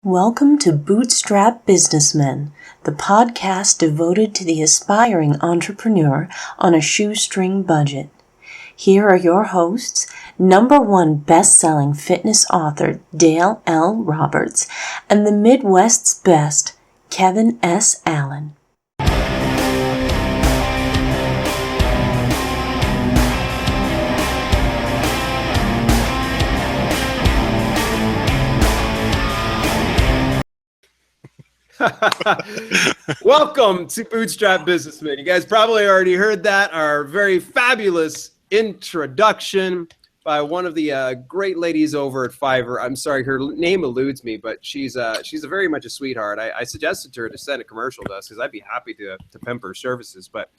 Welcome to Bootstrap Businessmen, the podcast devoted to the aspiring entrepreneur on a shoestring budget. Here are your hosts, #1 best-selling fitness author Dale L. Roberts and the Midwest's best, Kevin S. Allen. Welcome to Bootstrap Businessmen. You guys probably already heard that, our very fabulous introduction by one of the great ladies over at Fiverr. I'm sorry, her name eludes me, but she's very much a sweetheart. I suggested to her to send a commercial to us because I'd be happy to pimp her services. But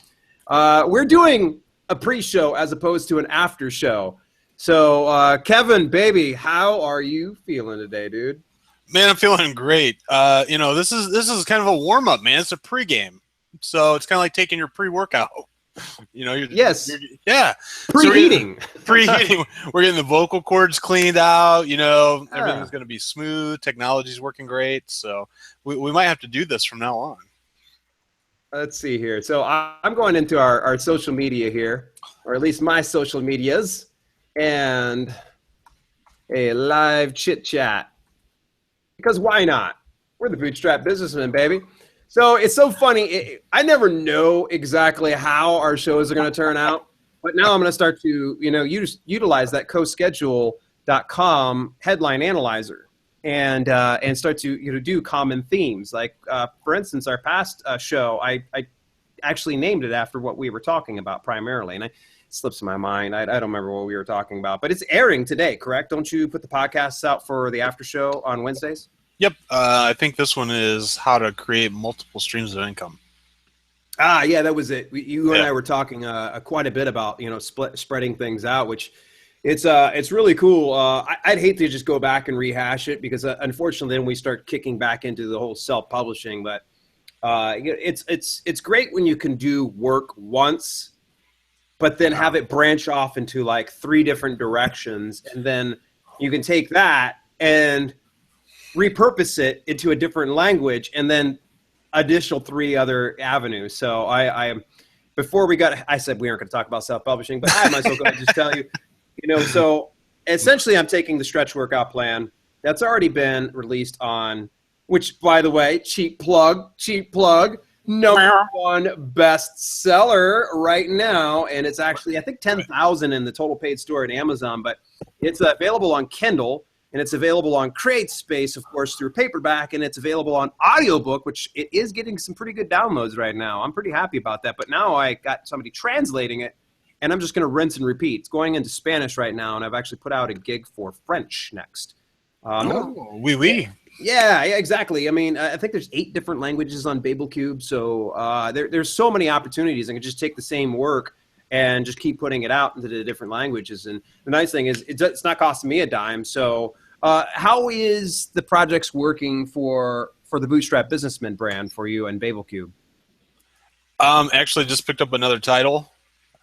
we're doing a pre-show as opposed to an after show. So Kevin, baby, how are you feeling today, dude? Man, I'm feeling great. This is kind of a warm up, man. It's a pregame, so it's kind of like taking your pre-workout. Yes. Yeah. Preheating. Preheating. We're getting the vocal cords cleaned out. Everything's going to be smooth. Technology's working great, so we might have to do this from now on. Let's see here. So I'm going into our social media here, or at least my social medias, and a live chit chat. Because why not? We're the Bootstrap Businessmen, baby. So it's so funny. I never know exactly how our shows are going to turn out. But now I'm going to start to, utilize that coschedule.com headline analyzer and start to, do common themes. Like, for instance, our past show, I actually named it after what we were talking about primarily. And it slips my mind. I don't remember what we were talking about. But it's airing today, correct? Don't you put the podcasts out for the after show on Wednesdays? Yep. I think this one is how to create multiple streams of income. Yeah, that was it. You and I were talking quite a bit about, spreading things out, which it's really cool. I'd hate to just go back and rehash it because unfortunately then we start kicking back into the whole self-publishing. But it's great when you can do work once, but then have it branch off into like 3 different directions, and then you can take that and repurpose it into a different language, and then additional 3 other avenues. So I said we aren't going to talk about self-publishing, but I might as well go ahead and just tell you, so essentially I'm taking the stretch workout plan that's already been released on, which by the way, cheap plug, #1 bestseller right now. And it's actually, I think 10,000 in the total paid store at Amazon, but it's available on Kindle. And it's available on CreateSpace, of course, through paperback, and it's available on audiobook, which it is getting some pretty good downloads right now. I'm pretty happy about that. But now I got somebody translating it, and I'm just going to rinse and repeat. It's going into Spanish right now, and I've actually put out a gig for French next. Oui. Yeah, exactly. I mean, I think there's 8 different languages on BabelCube, so there's so many opportunities. I can just take the same work and just keep putting it out into the different languages. And the nice thing is it's not costing me a dime. So how is the projects working for the Bootstrap Businessmen brand for you and BabelCube? Actually just picked up another title.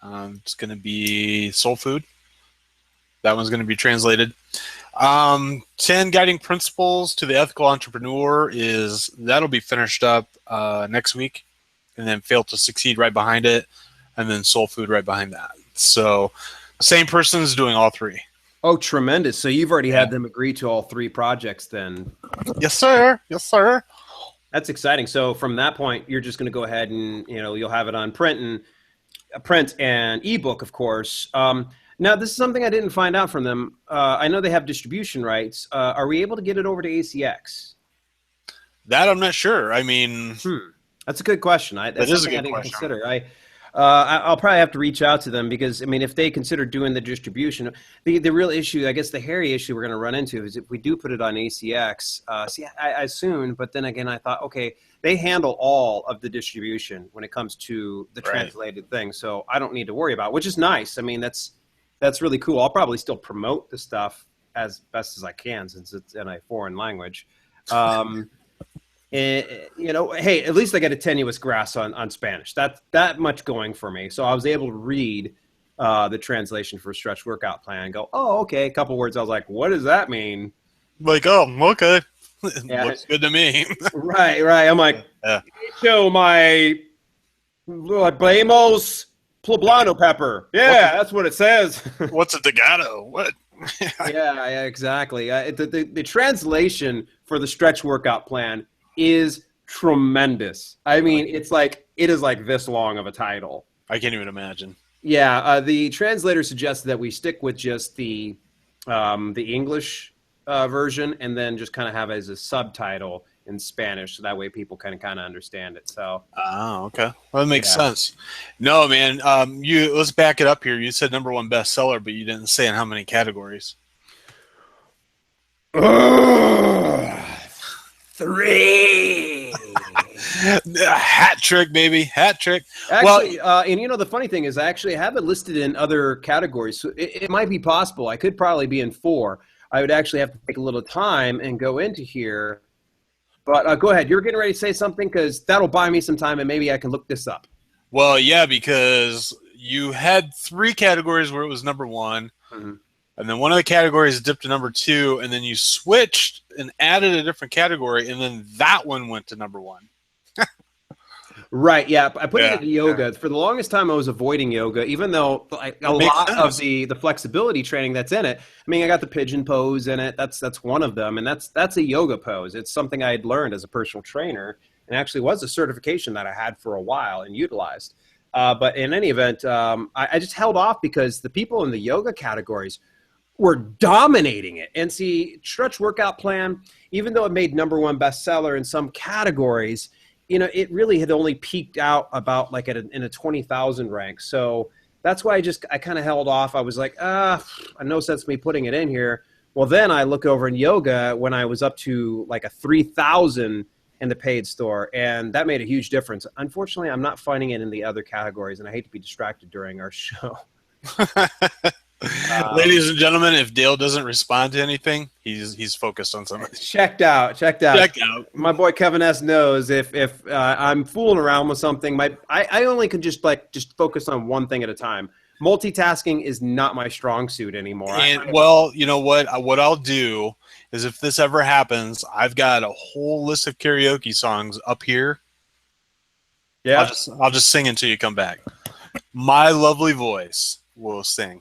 It's going to be Soul Food. That one's going to be translated. 10 Guiding Principles to the Ethical Entrepreneur that'll be finished up next week, and then Fail to Succeed right behind it, and then Soul Food right behind that. So same person's doing all 3. Oh, tremendous. So you've already had them agree to all 3 projects then. Yes, sir. Yes, sir. That's exciting. So from that point, you're just going to go ahead and, you'll have it on print and ebook, of course. Now, this is something I didn't find out from them. I know they have distribution rights. Are we able to get it over to ACX? That I'm not sure. I mean... That's a good question. That is a good question. Consider. I'll probably have to reach out to them because, I mean, if they consider doing the distribution, the real issue, I guess the hairy issue we're going to run into is if we do put it on ACX, I assumed, but then again, I thought, okay, they handle all of the distribution when it comes to the translated thing. So I don't need to worry about it, which is nice. I mean, that's really cool. I'll probably still promote the stuff as best as I can since it's in a foreign language. Hey, at least I got a tenuous grasp on Spanish. That much going for me. So I was able to read the translation for Stretch Workout Plan and go, oh, okay, a couple words. I was like, what does that mean? Like, oh, okay. Yeah. Looks good to me. Right. I'm like, show my Blamos poblano pepper. Yeah, that's what it says. What's a Dagato? What? Yeah, exactly. The translation for the stretch workout plan is tremendous. I mean, it is like this long of a title. I can't even imagine. Yeah, the translator suggested that we stick with just the English version, and then just kind of have it as a subtitle in Spanish, so that way people can kind of understand it. So. Oh, okay. Well, that makes sense. No, man. Let's back it up here. You said #1 bestseller, but you didn't say in how many categories. 3. Hat trick, baby. Hat trick. Actually, and the funny thing is, I actually have it listed in other categories. So it might be possible. I could probably be in 4. I would actually have to take a little time and go into here. But go ahead. You're getting ready to say something, because that'll buy me some time, and maybe I can look this up. Well, yeah, because you had 3 categories where it was #1. Mm-hmm. And then one of the categories dipped to #2, and then you switched and added a different category, and then that one went to #1. Right, yeah. I put it into yoga. For the longest time, I was avoiding yoga, even though a lot of the flexibility training that's in it. I mean, I got the pigeon pose in it. That's one of them, and that's a yoga pose. It's something I had learned as a personal trainer, and actually was a certification that I had for a while and utilized. But in any event, I just held off because the people in the yoga categories were dominating it. And see, stretch workout plan, even though it made #1 bestseller in some categories, it really had only peaked out about like in a 20,000 rank. So that's why I kind of held off. I was like, no sense me putting it in here. Well, then I look over in yoga when I was up to like a 3,000 in the paid store, and that made a huge difference. Unfortunately, I'm not finding it in the other categories, and I hate to be distracted during our show. Ladies and gentlemen, if Dale doesn't respond to anything, he's focused on something. Checked out. My boy Kevin S knows if I'm fooling around with something, I only can just focus on one thing at a time. Multitasking is not my strong suit anymore. And well, you know what? What I'll do is, if this ever happens, I've got a whole list of karaoke songs up here. Yeah, I'll just sing until you come back. My lovely voice will sing.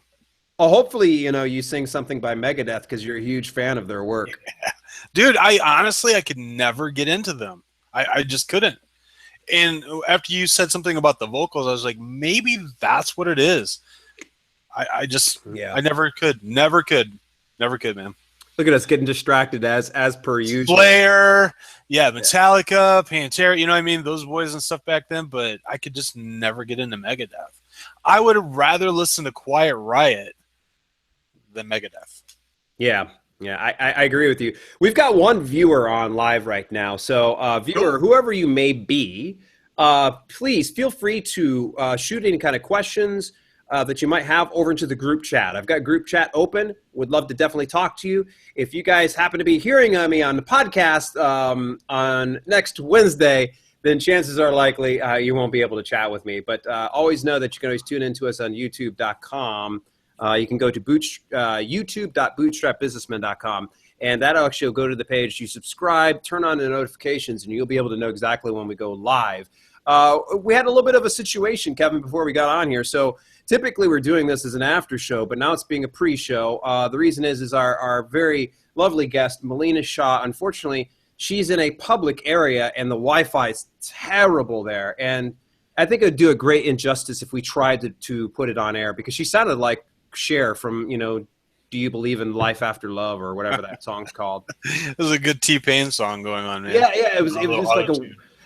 Oh, hopefully, you sing something by Megadeth, because you're a huge fan of their work. Yeah. Dude, I could never get into them. I just couldn't. And after you said something about the vocals, I was like, maybe that's what it is. I never could, man. Look at us getting distracted as per usual. Slayer, Metallica, Pantera, you know what I mean? Those boys and stuff back then, but I could just never get into Megadeth. I would rather listen to Quiet Riot than Megadeth. Yeah, I agree with you. We've got one viewer on live right now. So, viewer, whoever you may be, please feel free to shoot any kind of questions that you might have over into the group chat. I've got group chat open. Would love to definitely talk to you. If you guys happen to be hearing me on the podcast on next Wednesday, then chances are likely you won't be able to chat with me. But always know that you can always tune into us on youtube.com. You can go to youtube.bootstrapbusinessmen.com, and that'll actually go to the page. You subscribe, turn on the notifications, and you'll be able to know exactly when we go live. We had a little bit of a situation, Kevin, before we got on here. So typically we're doing this as an after show, but now it's being a pre-show. The reason is our very lovely guest, Melina Shaw, unfortunately, she's in a public area, and the Wi-Fi is terrible there. And I think it would do a great injustice if we tried to put it on air, because she sounded like Cher from, Do You Believe in Life After Love, or whatever that song's called. It was a good T-Pain song going on, man. Yeah, it was just like a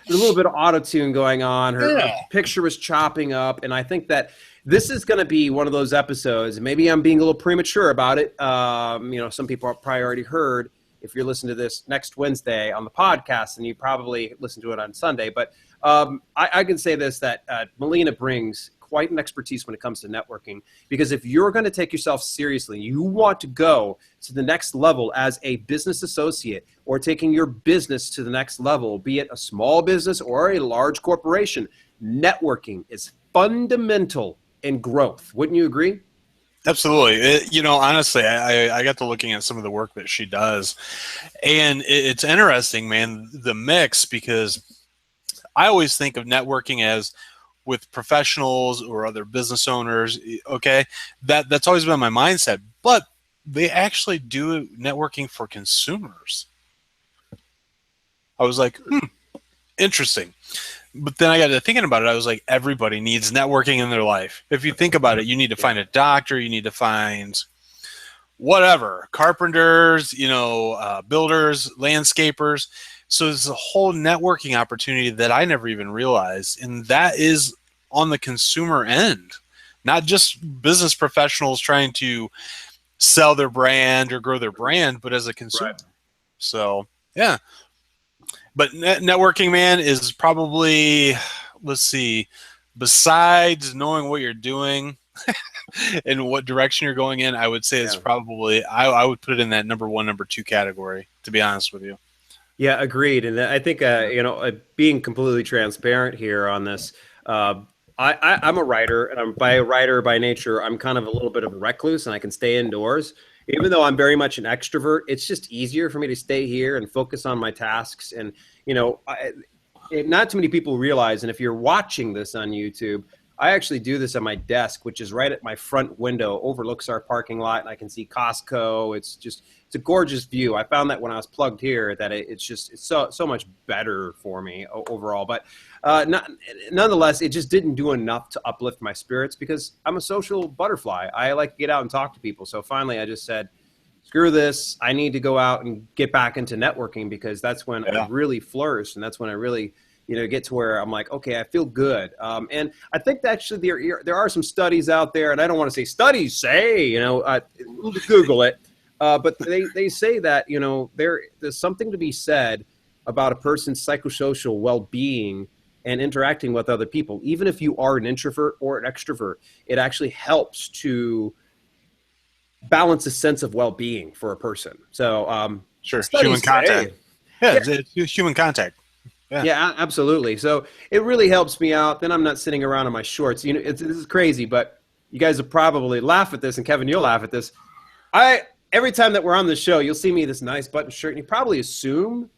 little bit of auto-tune going on. Her picture was chopping up, and I think that this is going to be one of those episodes, and maybe I'm being a little premature about it. Some people have probably already heard, if you're listening to this next Wednesday on the podcast, and you probably listen to it on Sunday. But I can say this, that Melina brings quite an expertise when it comes to networking, because if you're going to take yourself seriously, you want to go to the next level as a business associate, or taking your business to the next level, be it a small business or a large corporation, networking is fundamental in growth. Wouldn't you agree? Absolutely. Honestly, I got to looking at some of the work that she does, and it's interesting, man, the mix, because I always think of networking as with professionals or other business owners. Okay, that's always been my mindset, but they actually do networking for consumers. I was like, interesting. But then I got to thinking about it. I was like, everybody needs networking in their life. If you think about it, you need to find a doctor, you need to find whatever, carpenters, builders, landscapers. So there's a whole networking opportunity that I never even realized. And that is on the consumer end, not just business professionals trying to sell their brand or grow their brand, but as a consumer. Right. So, yeah. But networking, man, is probably, let's see, besides knowing what you're doing and what direction you're going in, I would say it's probably, I would put it in that number 1, number 2 category, to be honest with you. Yeah, agreed. And I think, being completely transparent here on this, I'm a writer, and I'm a writer by nature. I'm kind of a little bit of a recluse, and I can stay indoors. Even though I'm very much an extrovert, it's just easier for me to stay here and focus on my tasks. And, not too many people realize, and if you're watching this on YouTube, I actually do this at my desk, which is right at my front window, overlooks our parking lot, and I can see Costco. It's a gorgeous view. I found that when I was plugged here that it's so much better for me overall. But nonetheless, it just didn't do enough to uplift my spirits because I'm a social butterfly. I like to get out and talk to people. So finally, I just said, screw this. I need to go out and get back into networking because that's when I really flourish, and that's when I really get to where I'm like, okay, I feel good. And I think that actually there are some studies out there, and I don't want to say studies say, Google it. But they say that, there's something to be said about a person's psychosocial well-being and interacting with other people. Even if you are an introvert or an extrovert, it actually helps to balance a sense of well-being for a person. So, sure, human contact. It's human contact. Yeah, absolutely. So it really helps me out. Then I'm not sitting around in my shorts. This is crazy, but you guys will probably laugh at this, and Kevin, you'll laugh at this. Every time that we're on the show, you'll see me in this nice button shirt, and you probably assume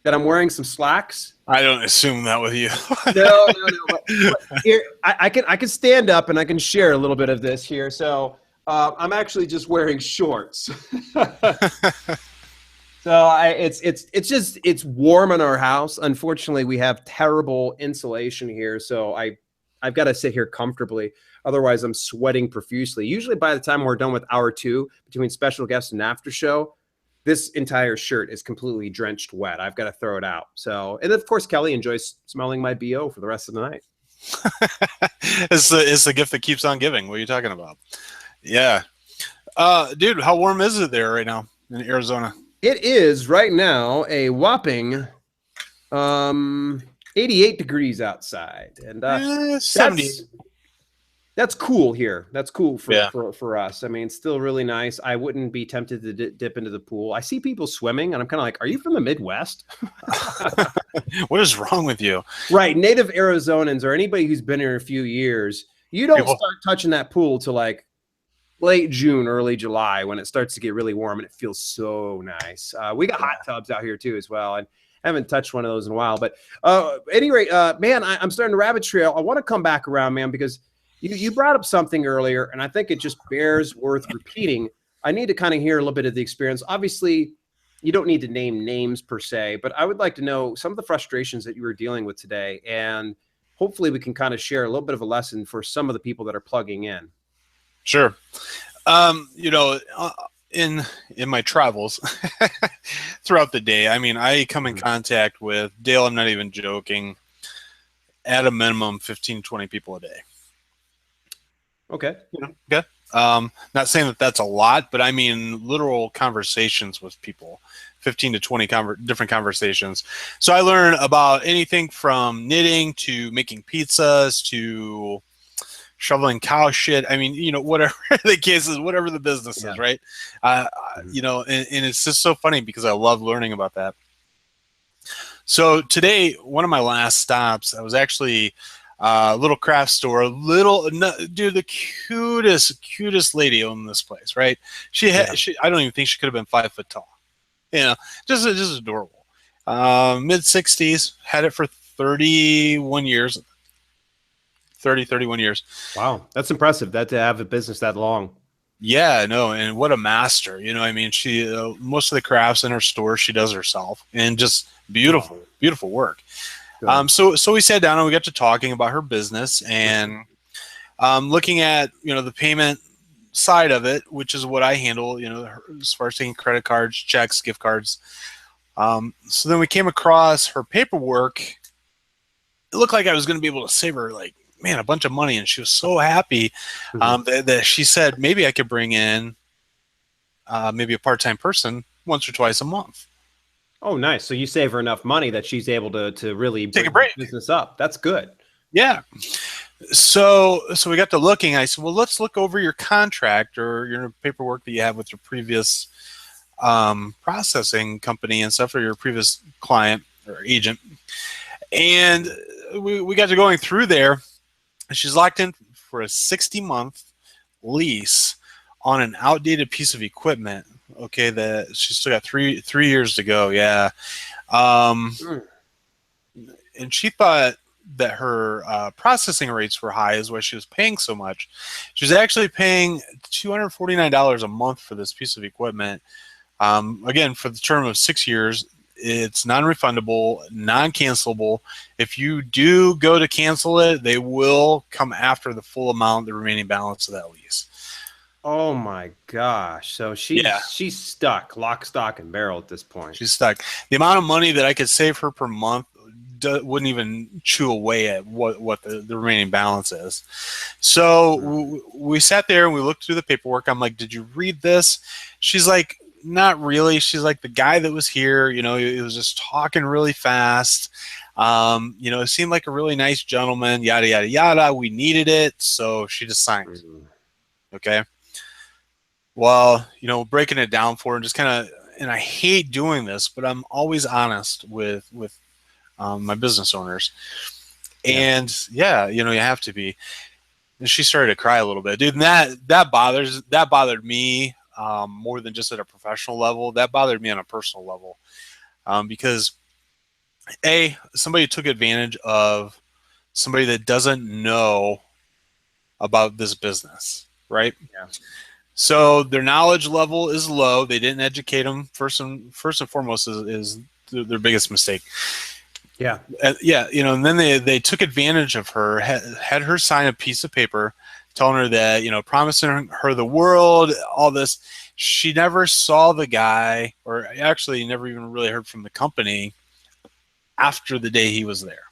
that I'm wearing some slacks. I don't assume that with you. No. But here, I can stand up and I can share a little bit of this here. So I'm actually just wearing shorts. So it's warm in our house. Unfortunately, we have terrible insulation here, so I've got to sit here comfortably. Otherwise, I'm sweating profusely. Usually, by the time we're done with hour 2, between special guests and after show, this entire shirt is completely drenched wet. I've got to throw it out. So, and of course, Kelly enjoys smelling my BO for the rest of the night. It's the gift that keeps on giving. What are you talking about? Yeah, dude, how warm is it there right now in Arizona? It is right now a whopping 88 degrees outside, and 70. That's cool here. That's cool for us. I mean, it's still really nice. I wouldn't be tempted to dip into the pool. I see people swimming, and I'm kind of like, are you from the Midwest? What is wrong with you? Right. Native Arizonans or anybody who's been here a few years, you don't start touching that pool till like late June, early July, when it starts to get really warm and it feels so nice. We got hot tubs out here too as well, and I haven't touched one of those in a while. But at any rate, man, I'm starting to rabbit trail. I want to come back around, man, because you brought up something earlier, and I think it just bears worth repeating. I need to kind of hear a little bit of the experience. Obviously, you don't need to name names per se, but I would like to know some of the frustrations that you were dealing with today, and hopefully we can kind of share a little bit of a lesson for some of the people that are plugging in. Sure. In my travels throughout the day, I mean, I come in contact with, Dale, I'm not even joking, at a minimum 15, 20 people a day. Okay. Okay. Not saying that that's a lot, but I mean literal conversations with people, 15 to 20 different conversations. So I learn about anything from knitting to making pizzas to shoveling cow shit. I mean, whatever the case is, whatever the business is, right? And it's just so funny because I love learning about that. So today, one of my last stops, I was actually Little craft store, dude, the cutest lady owned this place, right? I don't even think she could have been 5 foot tall. Just adorable. Mid 60s, had it for 31 years. 31 years. Wow, that's impressive. That to have a business that long. Yeah, no, and what a master. I mean, she most of the crafts in her store she does herself, and just beautiful work. So we sat down and we got to talking about her business and looking at the payment side of it, which is what I handle. As far as taking credit cards, checks, gift cards. So then we came across her paperwork. It looked like I was going to be able to save her a bunch of money, and she was so happy that she said maybe I could bring in maybe a part-time person once or twice a month. Oh, nice. So you save her enough money that she's able to really take a break, business up. That's good. Yeah. So we got to looking. I said, well, let's look over your contract or your paperwork that you have with your previous processing company and stuff, or your previous client or agent. And we got to going through there. She's locked in for a 60-month lease on an outdated piece of equipment. Okay, that she's still got three years to go. Yeah, and she thought that her processing rates were high, is why she was paying so much. She was actually paying $249 a month for this piece of equipment. Again, for the term of 6 years. It's non-refundable, non-cancelable. If you do go to cancel it, they will come after the full amount, the remaining balance of that lease. Oh my gosh! So she's stuck, lock, stock, and barrel at this point. She's stuck. The amount of money that I could save her per month wouldn't even chew away at what the remaining balance is. So we sat there and we looked through the paperwork. I'm like, did you read this? She's like, not really. She's like, the guy that was here, he was just talking really fast. It seemed like a really nice gentleman, yada, yada, yada. We needed it. So she just signed. Okay. Well, breaking it down for her and just kind of, and I hate doing this, but I'm always honest with my business owners. And you have to be. And she started to cry a little bit, dude. And that bothered me. More than just at a professional level, that bothered me on a personal level, because somebody took advantage of somebody that doesn't know about this business, right? Yeah. So their knowledge level is low. They didn't educate them. First and foremost is their biggest mistake. Yeah. And then they took advantage of her, had her sign a piece of paper telling her that, promising her the world, all this. She never saw the guy, or actually never even really heard from the company after the day he was there.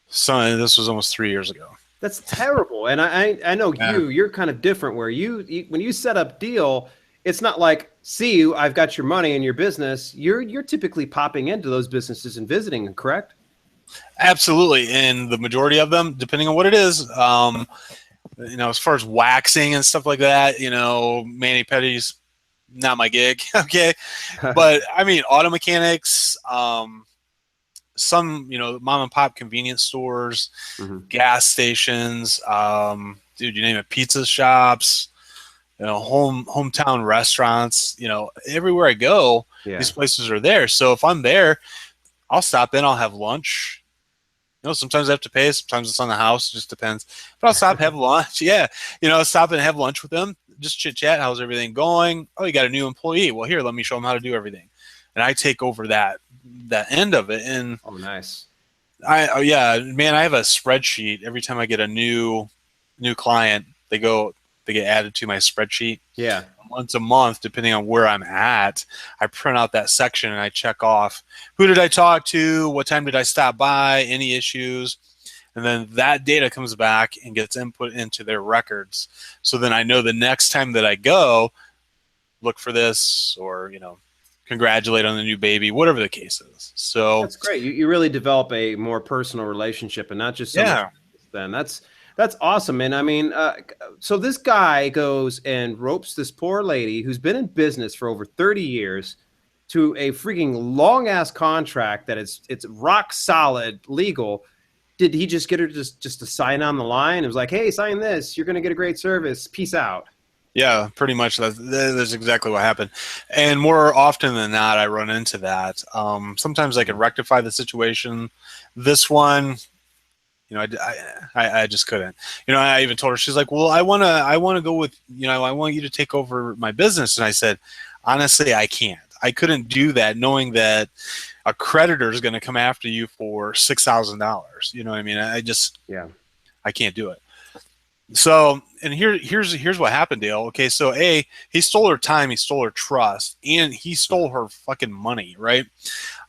So this was almost 3 years ago. That's terrible. And I know you're kind of different, where you when you set up deal, it's not like, see you, I've got your money in your business. You're typically popping into those businesses and visiting, correct? Absolutely. And the majority of them, depending on what it is, as far as waxing and stuff like that, mani-pedis, not my gig. Okay. But I mean, auto mechanics, some, mom and pop convenience stores, gas stations, dude, you name it, pizza shops, hometown restaurants, everywhere I go, these places are there. So if I'm there, I'll stop in, I'll have lunch. Sometimes I have to pay, sometimes it's on the house, it just depends. But I'll stop, have lunch. Yeah. Stop and have lunch with them. Just chit chat. How's everything going? Oh, you got a new employee. Well, here, let me show them how to do everything. And I take over that end of it. And oh, nice. I have a spreadsheet. Every time I get a new client, they get added to my spreadsheet. Yeah. Once a month, depending on where I'm at, I print out that section and I check off who did I talk to, what time did I stop by, any issues, and then that data comes back and gets input into their records. So then I know the next time that I go, look for this, or congratulate on the new baby, whatever the case is. So that's great. You really develop a more personal relationship, and not just then that's awesome. And I mean, so this guy goes and ropes this poor lady who's been in business for over 30 years to a freaking long ass contract that it's rock solid legal. did he just get her just to sign on the line? It was like, hey, sign this. You're going to get a great service. Peace out. Yeah, pretty much. That's exactly what happened. And more often than not, I run into that. Sometimes I can rectify the situation. This one, I just couldn't. I even told her, she's like, well, I want to go with, I want you to take over my business. And I said, honestly, I can't. I couldn't do that knowing that a creditor is going to come after you for $6,000. You know what I mean? I can't do it. So, and here's what happened, Dale. Okay, so he stole her time, he stole her trust, and he stole her fucking money, right?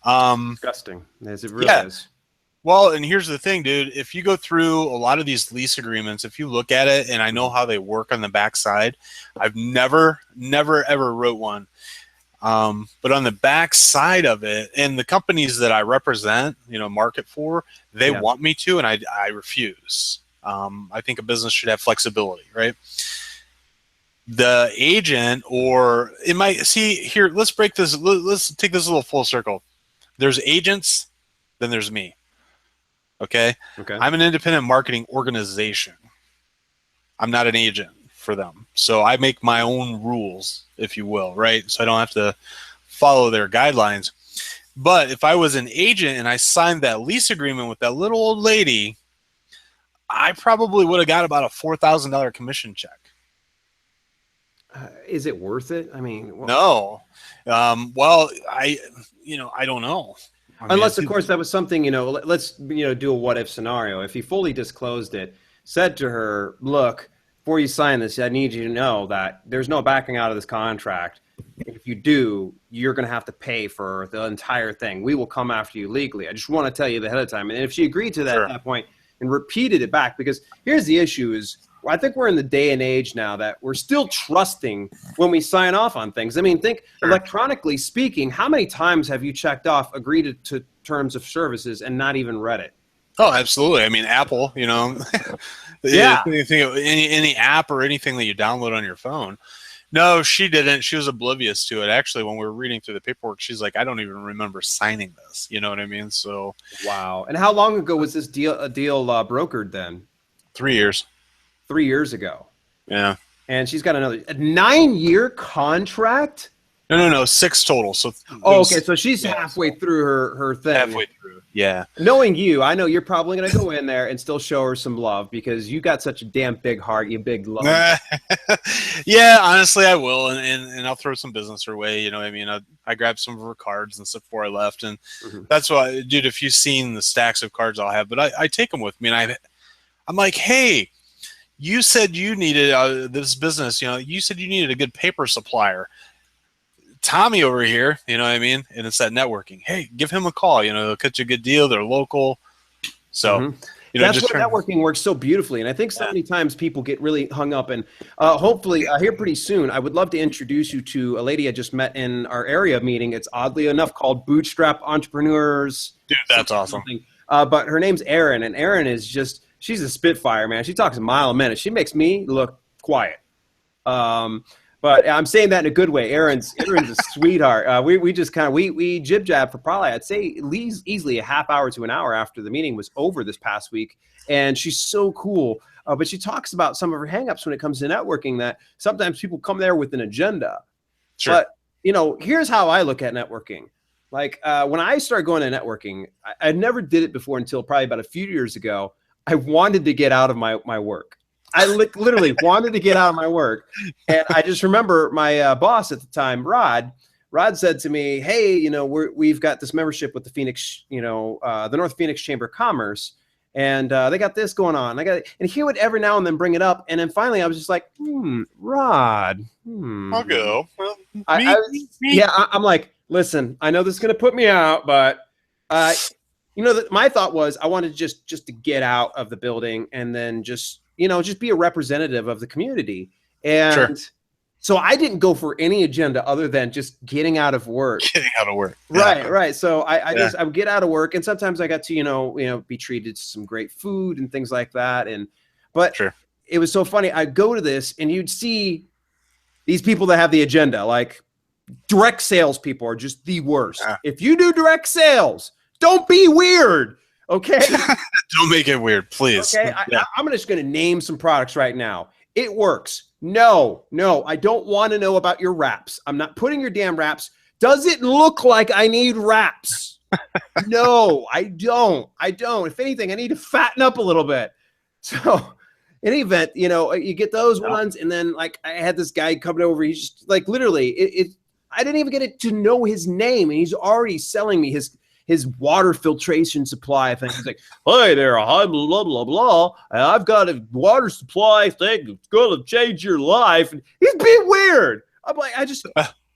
Disgusting, as it really is. Well, and here's the thing, dude. If you go through a lot of these lease agreements, if you look at it, and I know how they work on the backside, I've never ever wrote one. But on the back side of it, and the companies that I represent, market for, they want me to, and I refuse. I think a business should have flexibility, right? The agent, or it might see here. Let's break this. Let's take this a little full circle. There's agents, then there's me. Okay. I'm an independent marketing organization. I'm not an agent for them, so I make my own rules, if you will, right? So I don't have to follow their guidelines. But if I was an agent and I signed that lease agreement with that little old lady, I probably would have got about a $4,000 commission check. Is it worth it? I mean, no. Well, I don't know. Unless, of course, that was something, let's, do a what if scenario. If he fully disclosed it, said to her, look, before you sign this, I need you to know that there's no backing out of this contract. If you do, you're going to have to pay for the entire thing. We will come after you legally. I just want to tell you ahead of time. And if she agreed to that at that point, and repeated it back, because here's the issue is I think we're in the day and age now that we're still trusting when we sign off on things. I mean, think electronically speaking, how many times have you checked off, agreed to terms of services and not even read it? Oh, absolutely. I mean, Apple, anything, any app or anything that you download on your phone. No, she didn't. She was oblivious to it. Actually, when we were reading through the paperwork, she's like, I don't even remember signing this. You know what I mean? So, wow. And how long ago was this deal brokered then? 3 years. 3 years ago. Yeah. And she's got a 9-year contract? No, 6 total. So okay. So she's halfway through her thing. Halfway through. Yeah. Knowing you, I know you're probably going to go in there and still show her some love because you got such a damn big heart, you big love. Yeah, honestly, I will. And I'll throw some business her way. You know what I mean? I grabbed some of her cards and stuff before I left. And that's why, dude, if you've seen the stacks of cards I'll have, but I take them with me. And I'm like, hey, you said you needed this business. You said you needed a good paper supplier. Tommy over here, you know what I mean? And it's that networking. Hey, give him a call. They'll cut you a good deal. They're local. So, that's where networking works so beautifully. And I think so many times people get really hung up. And hopefully here pretty soon, I would love to introduce you to a lady I just met in our area meeting. It's oddly enough called Bootstrap Entrepreneurs. Dude, that's awesome. But her name's Erin. And Erin is she's a spitfire, man. She talks a mile a minute. She makes me look quiet. But I'm saying that in a good way. Erin's a sweetheart. We just kind of we jib jab for probably I'd say easily a half hour to an hour after the meeting was over this past week, and she's so cool. But she talks about some of her hangups when it comes to networking. That sometimes people come there with an agenda. Sure. But here's how I look at networking. Like when I started going to networking, I never did it before until probably about a few years ago. I wanted to get out of my work. I literally wanted to get out of my work. And I just remember my boss at the time, Rod said to me, hey, we've got this membership with the Phoenix, the North Phoenix Chamber of Commerce. And they got this going on. And he would every now and then bring it up. And then finally I was just like, Rod. I'll go. Well, I'm like, listen, I know this is going to put me out, but my thought was I wanted just to get out of the building and then just be a representative of the community. And so I didn't go for any agenda other than just getting out of work. Right. So I would get out of work, and sometimes I got to, be treated to some great food and things like that. But it was so funny. I'd go to this and you'd see these people that have the agenda, like direct sales people are just the worst. If you do direct sales, don't be weird. Okay. Don't make it weird, please. Okay. I'm just going to name some products right now. It works. No, I don't want to know about your wraps. I'm not putting your damn wraps. Does it look like I need wraps? No, I don't. If anything, I need to fatten up a little bit. So in any event, you get those ones. And then like I had this guy coming over. He's just like, literally I didn't even get to know his name. And he's already selling me his water filtration supply thing. He's like, "Hi there, I'm blah, blah, blah. I've got a water supply thing. It's going to change your life." And he's being weird. I'm like,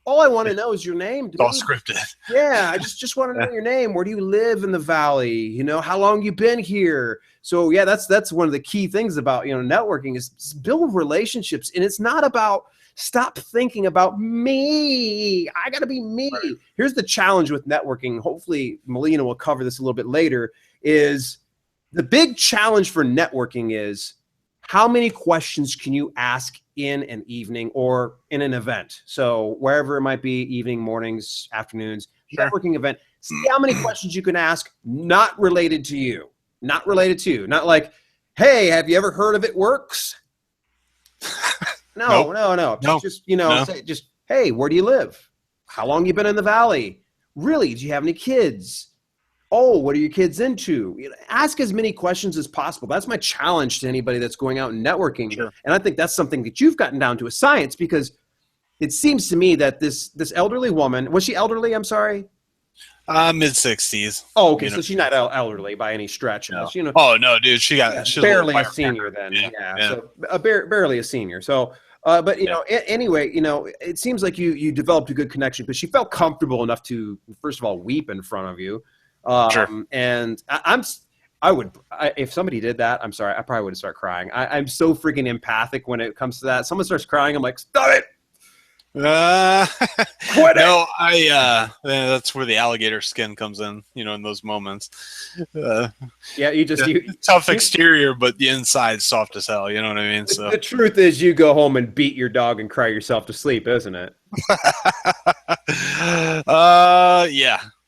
all I want to know is your name, dude. It's all scripted. Yeah, I just want to know your name. Where do you live in the valley? How long you been here? So yeah, that's one of the key things about networking is build relationships, and it's not about stop thinking about me. I got to be me. Right. Here's the challenge with networking. Hopefully, Melina will cover this a little bit later. Is the big challenge for networking is how many questions can you ask in an evening or in an event? So wherever it might be, evening, mornings, afternoons, networking event, see how many questions you can ask not related to you. Not related to you. Not like, "Hey, have you ever heard of It Works?" No. Just, say just, "Hey, where do you live? How long you been in the valley? Really? Do you have any kids? Oh, what are your kids into?" Ask as many questions as possible. That's my challenge to anybody that's going out and networking. Sure. And I think that's something that you've gotten down to a science, because it seems to me that this elderly woman, was she elderly? I'm sorry. Mid-60s. Oh, okay. So she's not elderly by any stretch. No. Oh no, dude. She's barely a senior then. Yeah. So barely a senior. So, but anyway, it seems like you developed a good connection because she felt comfortable enough to, first of all, weep in front of you. Sure. And if somebody did that, I'm sorry, I probably would start crying. I'm so freaking empathic when it comes to that. Someone starts crying, I'm like, "Stop it." No, that's where the alligator skin comes in, in those moments. Tough exterior, but the inside's soft as hell. You know what I mean? So the truth is, you go home and beat your dog and cry yourself to sleep, isn't it?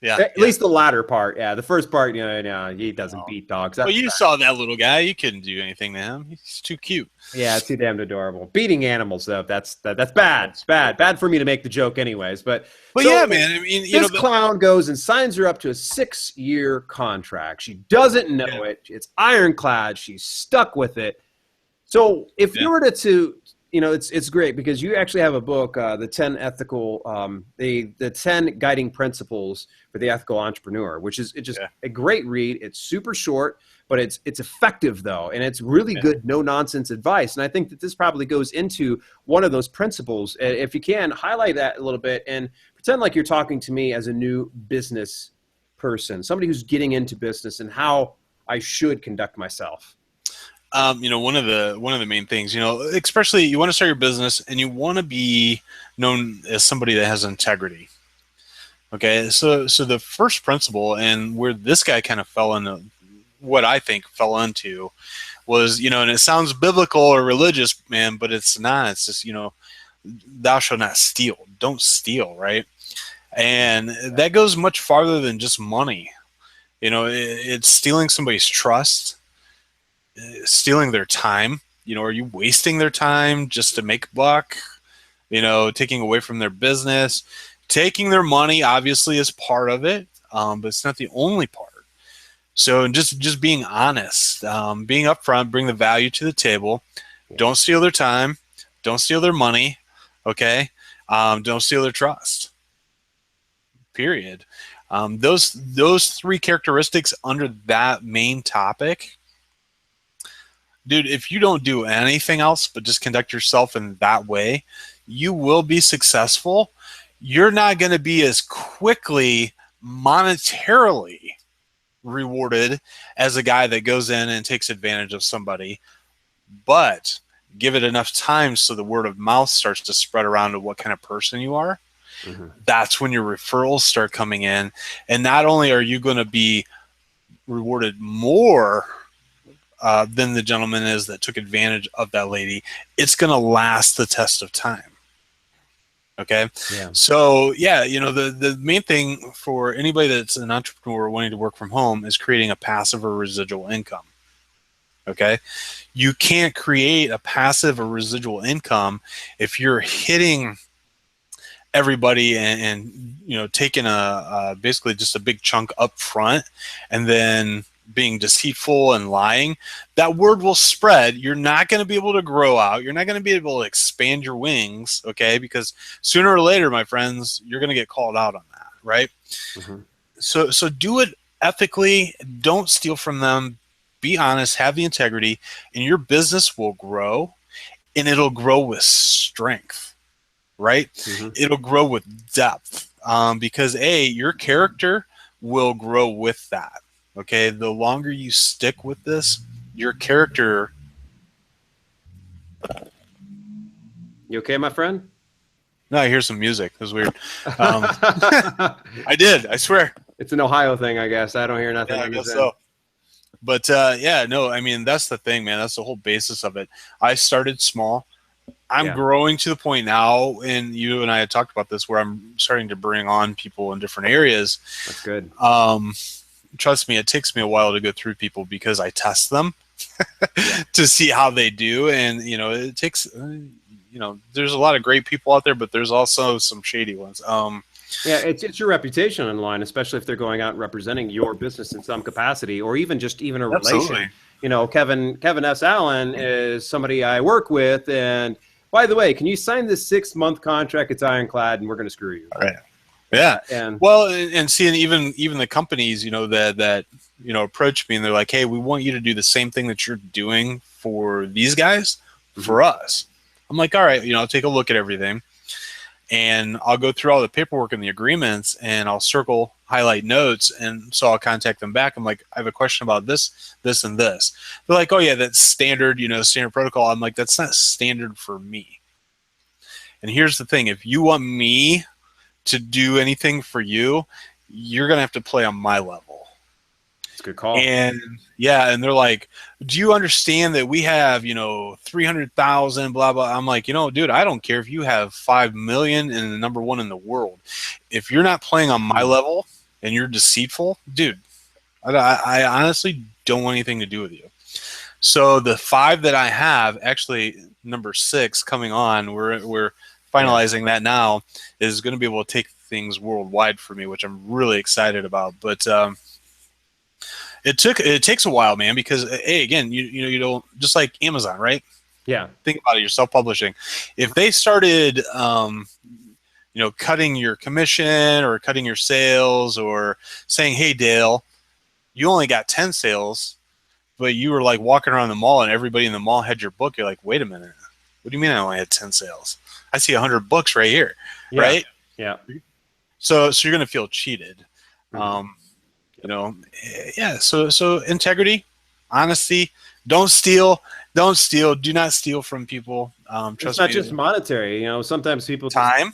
Yeah. At least the latter part. Yeah, the first part, he doesn't beat dogs. Well, you saw that little guy. You couldn't do anything to him. He's too cute. Yeah, too damn adorable. Beating animals, though, that's bad. It's bad for me to make the joke, anyways. But yeah, man. I mean, this clown goes and signs her up to a 6-year contract. She doesn't know it. It's ironclad. She's stuck with it. So if you were to it's great because you actually have a book, the 10 ethical, the 10 guiding principles for the ethical entrepreneur, which is just a great read. It's super short, but it's effective though, and it's really good, no nonsense advice. And I think that this probably goes into one of those principles. If you can highlight that a little bit and pretend like you're talking to me as a new business person, somebody who's getting into business, and how I should conduct myself. One of the main things, especially you want to start your business and you want to be known as somebody that has integrity. Okay. So the first principle, and where this guy kind of fell into was, and it sounds biblical or religious, man, but it's not. It's just, thou shalt not steal. Don't steal. Right. And that goes much farther than just money. It's stealing somebody's trust. Stealing their time. Are you wasting their time just to make a buck? Taking away from their business, taking their money obviously is part of it, but it's not the only part. So just being honest, being upfront, bring the value to the table. Don't steal their time. Don't steal their money. Okay. Don't steal their trust. Period. Those 3 characteristics under that main topic. Dude, if you don't do anything else but just conduct yourself in that way, you will be successful. You're not going to be as quickly monetarily rewarded as a guy that goes in and takes advantage of somebody, but give it enough time so the word of mouth starts to spread around to what kind of person you are. Mm-hmm. That's when your referrals start coming in. And not only are you going to be rewarded more than the gentleman is that took advantage of that lady, it's going to last the test of time. Okay. Yeah. So yeah, the main thing for anybody that's an entrepreneur wanting to work from home is creating a passive or residual income. Okay. You can't create a passive or residual income if you're hitting everybody and taking a basically just a big chunk up front and then being deceitful and lying. That word will spread. You're not going to be able to grow out. You're not going to be able to expand your wings, okay? Because sooner or later, my friends, you're going to get called out on that, right? Mm-hmm. So do it ethically. Don't steal from them. Be honest, have the integrity, and your business will grow, and it'll grow with strength. Right? Mm-hmm. It'll grow with depth because your character will grow with that. Okay, the longer you stick with this, your character. You okay, my friend? No, I hear some music. It was weird. I did. I swear. It's an Ohio thing, I guess. I don't hear nothing. Yeah, I guess so. But no. I mean, that's the thing, man. That's the whole basis of it. I started small. I'm growing to the point now, and you and I had talked about this, where I'm starting to bring on people in different areas. That's good. Trust me, it takes me a while to go through people because I test them to see how they do. And, it takes, there's a lot of great people out there, but there's also some shady ones. Yeah, it's your reputation online, especially if they're going out and representing your business in some capacity, or even a Absolutely. relation. Kevin S. Allen is somebody I work with, and by the way, can you sign this 6-month contract? It's ironclad, and we're going to screw you. All right. Yeah. And seeing even the companies, that approach me and they're like, hey, we want you to do the same thing that you're doing for these guys, for us. I'm like, all right, I'll take a look at everything. And I'll go through all the paperwork and the agreements, and I'll highlight notes, and so I'll contact them back. I'm like, I have a question about this, this, and this. They're like, oh yeah, that's standard, standard protocol. I'm like, that's not standard for me. And here's the thing: if you want me to do anything for you, you're gonna have to play on my level. It's a good call. And they're like, do you understand that we have 300,000 blah blah? I'm like, dude, I don't care if you have 5 million and the number one in the world. If you're not playing on my level and you're deceitful, dude, I honestly don't want anything to do with you. So the 5 that I have, actually number 6 coming on, we're finalizing that now, is going to be able to take things worldwide for me, which I'm really excited about. But it takes a while, man, because again, you don't, just like Amazon, right? Yeah. Think about it, you're self-publishing. If they started cutting your commission or cutting your sales, or saying, hey Dale, you only got 10 sales, but you were like walking around the mall and everybody in the mall had your book, you're like, wait a minute, what do you mean I only had 10 sales? I see 100 books right here. Yeah. Right? Yeah. So you're going to feel cheated. So integrity, honesty, don't steal, do not steal from people. Trust it's not me. just monetary, sometimes people Time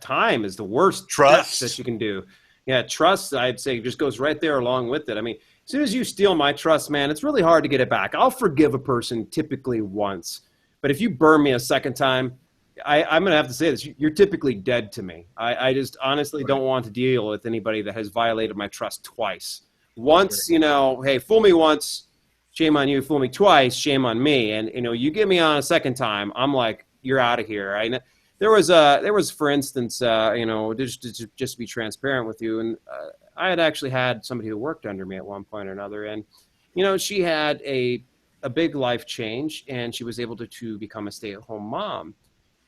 time is the worst trust that you can do. Yeah, trust, I'd say, just goes right there along with it. I mean, as soon as you steal my trust, man, it's really hard to get it back. I'll forgive a person typically once, but if you burn me a second time, I'm going to have to say this. You're typically dead to me. I just honestly don't want to deal with anybody that has violated my trust twice. Once, hey, fool me once, shame on you. Fool me twice, shame on me. And, you get me on a second time, I'm like, you're out of here. There was, for instance, just to be transparent with you, and I had actually had somebody who worked under me at one point or another. And, she had a big life change, and she was able to become a stay-at-home mom.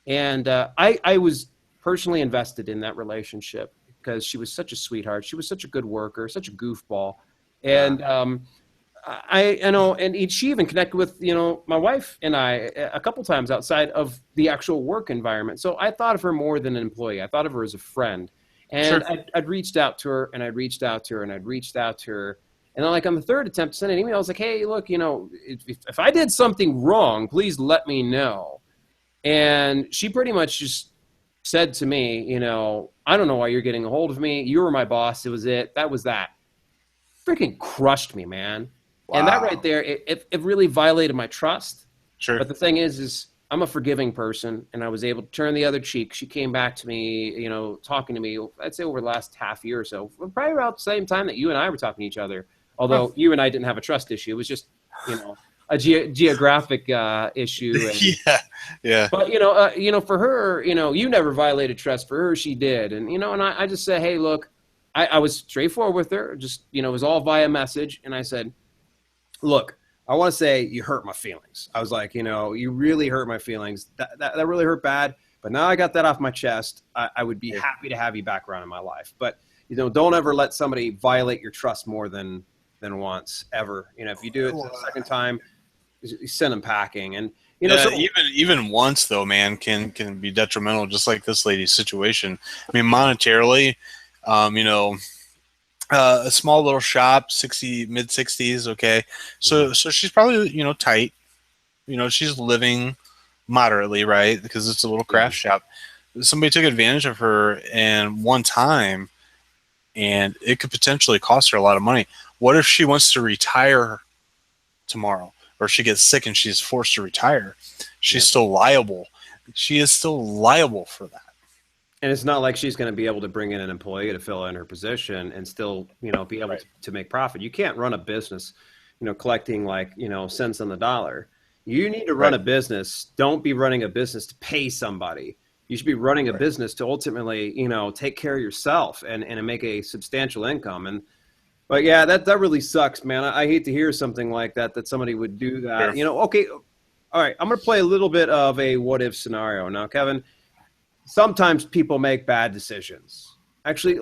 And I was personally invested in that relationship because she was such a sweetheart. She was such a good worker, such a goofball. And she even connected with, my wife and I a couple times outside of the actual work environment. So I thought of her more than an employee. I thought of her as a friend. And Sure. I'd reached out to her, and I'd reached out to her, and I'd reached out to her. And then, like, on the third attempt to send an email, I was like, hey, look, if I did something wrong, please let me know. And she pretty much just said to me, I don't know why you're getting a hold of me. You were my boss. It was it. That was that. Freaking crushed me, man. Wow. And that right there, it really violated my trust. Sure. But the thing is I'm a forgiving person, and I was able to turn the other cheek. She came back to me, you know, talking to me, I'd say over the last half year or so, probably around the same time that you and I were talking to each other. Although you and I didn't have a trust issue. It was just, you know, a geographic issue. And, yeah. but, you know, for her, you know, you never violated trust. For her, she did. And, you know, and I just said, hey, look, I was straightforward with her. Just, you know, it was all via message. And I said, look, I want to say you hurt my feelings. I was like, you know, you really hurt my feelings. That really hurt bad. But now I got that off my chest. I would be happy to have you back around in my life. But, you know, don't ever let somebody violate your trust more than once, ever. You know, if you do it the second time, you send them packing. And, you know, yeah, so, even once though, man, can be detrimental, just like this lady's situation. I mean, monetarily, you know, a small little shop, mid 60s. Okay. So she's probably, you know, tight, you know, she's living moderately, right? Because it's a little craft shop. Somebody took advantage of her and one time, and it could potentially cost her a lot of money. What if she wants to retire tomorrow, or she gets sick and she's forced to retire? She's still liable. She is still liable for that. and it's not like she's going to be able to bring in an employee to fill in her position and still, you know, be able to make profit. You can't run a business, you know, collecting like, you know, cents on the dollar. You need to run a business. Don't be running a business to pay somebody. You should be running a business to ultimately, you know, take care of yourself and make a substantial income. But yeah, that really sucks, man. I hate to hear something like that somebody would do that. Sure. You know, okay, all right, I'm going to play a little bit of a what if scenario. Now, Kevin, sometimes people make bad decisions. Actually,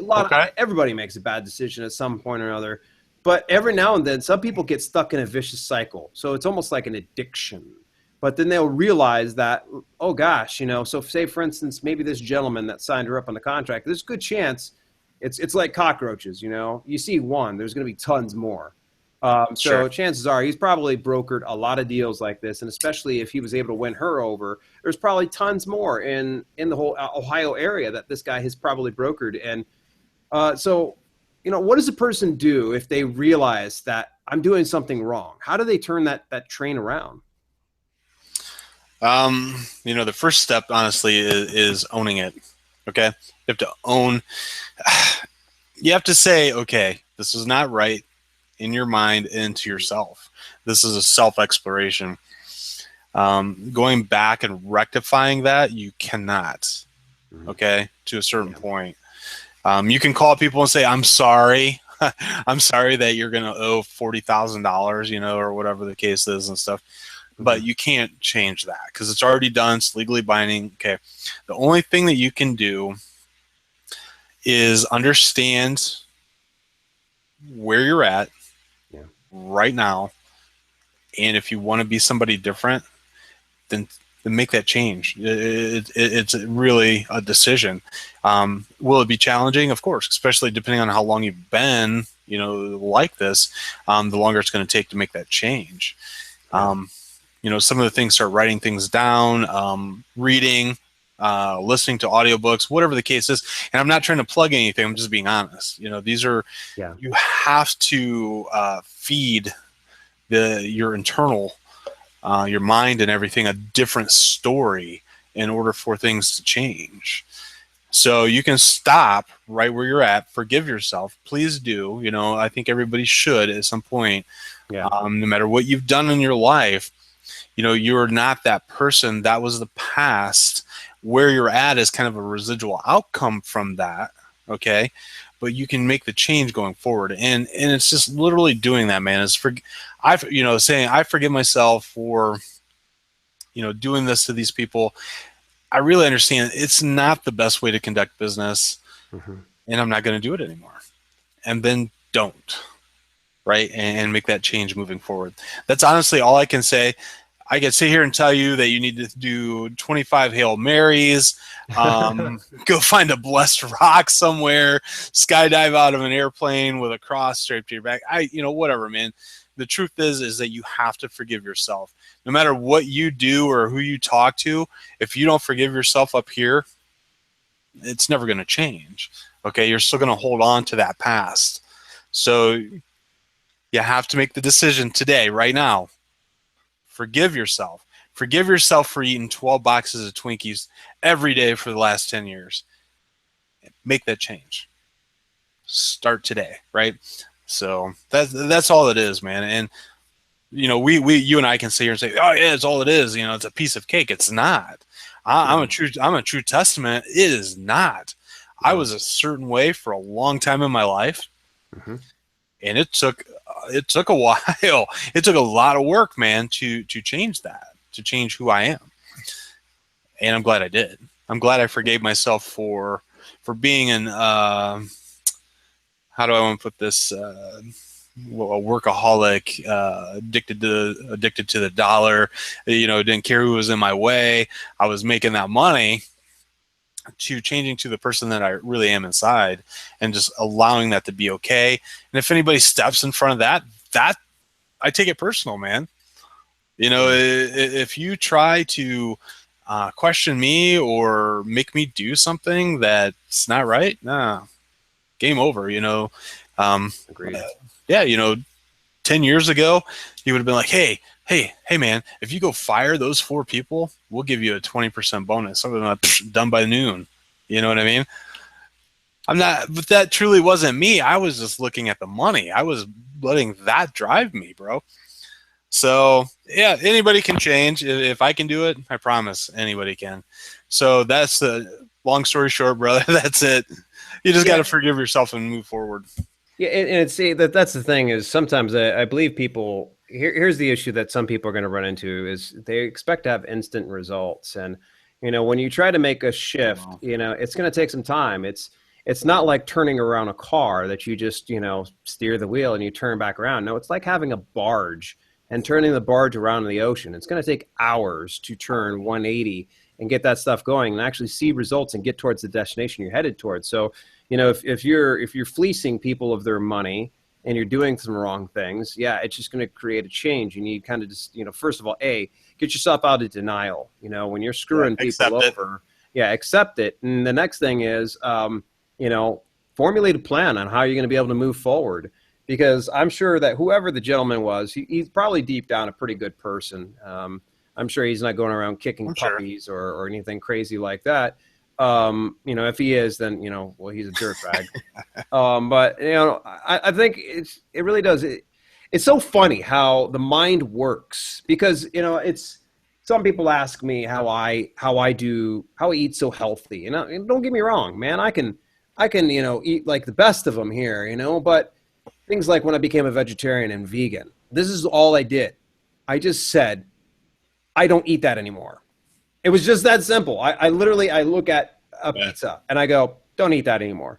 everybody makes a bad decision at some point or another. But every now and then, some people get stuck in a vicious cycle. So it's almost like an addiction. But then they'll realize that, oh gosh, you know, so say for instance, maybe this gentleman that signed her up on the contract, there's a good chance it's like cockroaches, you know, you see one, there's going to be tons more. So chances are he's probably brokered a lot of deals like this. And especially if he was able to win her over, there's probably tons more in the whole Ohio area that this guy has probably brokered. And so, you know, what does a person do if they realize that I'm doing something wrong? How do they turn that train around? You know, the first step, honestly, is owning it. Okay. You have to own, you have to say, okay, this is not right in your mind and to yourself. This is a self-exploration. Going back and rectifying that, you cannot, okay, to a certain point. You can call people and say, I'm sorry. I'm sorry that you're going to owe $40,000, you know, or whatever the case is and stuff. But you can't change that because it's already done. It's legally binding. Okay. The only thing that you can do is understand where you're at right now. And if you want to be somebody different, then make that change. It's really a decision. Will it be challenging? Of course, especially depending on how long you've been, you know, like this, the longer it's going to take to make that change. You know, some of the things, start writing things down, reading, listening to audiobooks, whatever the case is. And I'm not trying to plug anything. I'm just being honest. You know, these are, you have to feed your internal, your mind and everything, a different story in order for things to change. So you can stop right where you're at, forgive yourself. Please do. You know, I think everybody should at some point, no matter what you've done in your life. You know, you're not that person. That was the past. Where you're at is kind of a residual outcome from that, okay? But you can make the change going forward, and it's just literally doing that, man. Saying I forgive myself for, you know, doing this to these people. I really understand it's not the best way to conduct business, and I'm not going to do it anymore. And then don't, right? And make that change moving forward. That's honestly all I can say. I could sit here and tell you that you need to do 25 Hail Marys, go find a blessed rock somewhere, skydive out of an airplane with a cross straight to your back. Whatever, man. The truth is that you have to forgive yourself. No matter what you do or who you talk to, if you don't forgive yourself up here, it's never going to change. Okay, you're still going to hold on to that past. So you have to make the decision today, right now. Forgive yourself. Forgive yourself for eating 12 boxes of Twinkies every day for the last 10 years. Make that change. Start today, right? So that's all it is, man. And you and I can sit here and say, oh yeah, it's all it is. It's a piece of cake. It's not. I'm a true testament. It is not. I was a certain way for a long time in my life, and it took a while. It took a lot of work, man, to change that, to change who I am. And I'm glad I did. I'm glad I forgave myself for being an how do I want to put this? A workaholic, addicted to the dollar. Didn't care who was in my way. I was making that money. To changing to the person that I really am inside, and just allowing that to be okay. And if anybody steps in front of that I take it personal, man. If you try to question me or make me do something that's not right, nah, game over. Agreed. 10 years ago, he would have been like, hey, man, if you go fire those 4 people, we'll give you a 20% bonus. Something like done by noon. You know what I mean? But that truly wasn't me. I was just looking at the money. I was letting that drive me, bro. So yeah, anybody can change. If I can do it, I promise anybody can. So that's the long story short, brother. That's it. You just got to forgive yourself and move forward. Yeah, and that's the thing is sometimes I believe people. Here's the issue that some people are going to run into is they expect to have instant results, and when you try to make a shift, it's going to take some time. It's not like turning around a car that you just steer the wheel and you turn back around. No, it's like having a barge and turning the barge around in the ocean. It's going to take hours to turn 180 and get that stuff going and actually see results and get towards the destination you're headed towards. So, if you're fleecing people of their money and you're doing some wrong things, yeah, it's just going to create a change. You need kind of just, first of all, get yourself out of denial. When you're screwing people over, accept it. And the next thing is, formulate a plan on how you're going to be able to move forward. Because I'm sure that whoever the gentleman was, he's probably deep down a pretty good person. I'm sure he's not going around kicking puppies or anything crazy like that. If he is, then, well, he's a dirtbag. But, I think it really does. It's so funny how the mind works because, it's some people ask me how I eat so healthy. And don't get me wrong, man, I can, eat like the best of them here, but things like when I became a vegetarian and vegan, this is all I did. I just said, I don't eat that anymore. It was just that simple. I literally look at a pizza and I go, don't eat that anymore.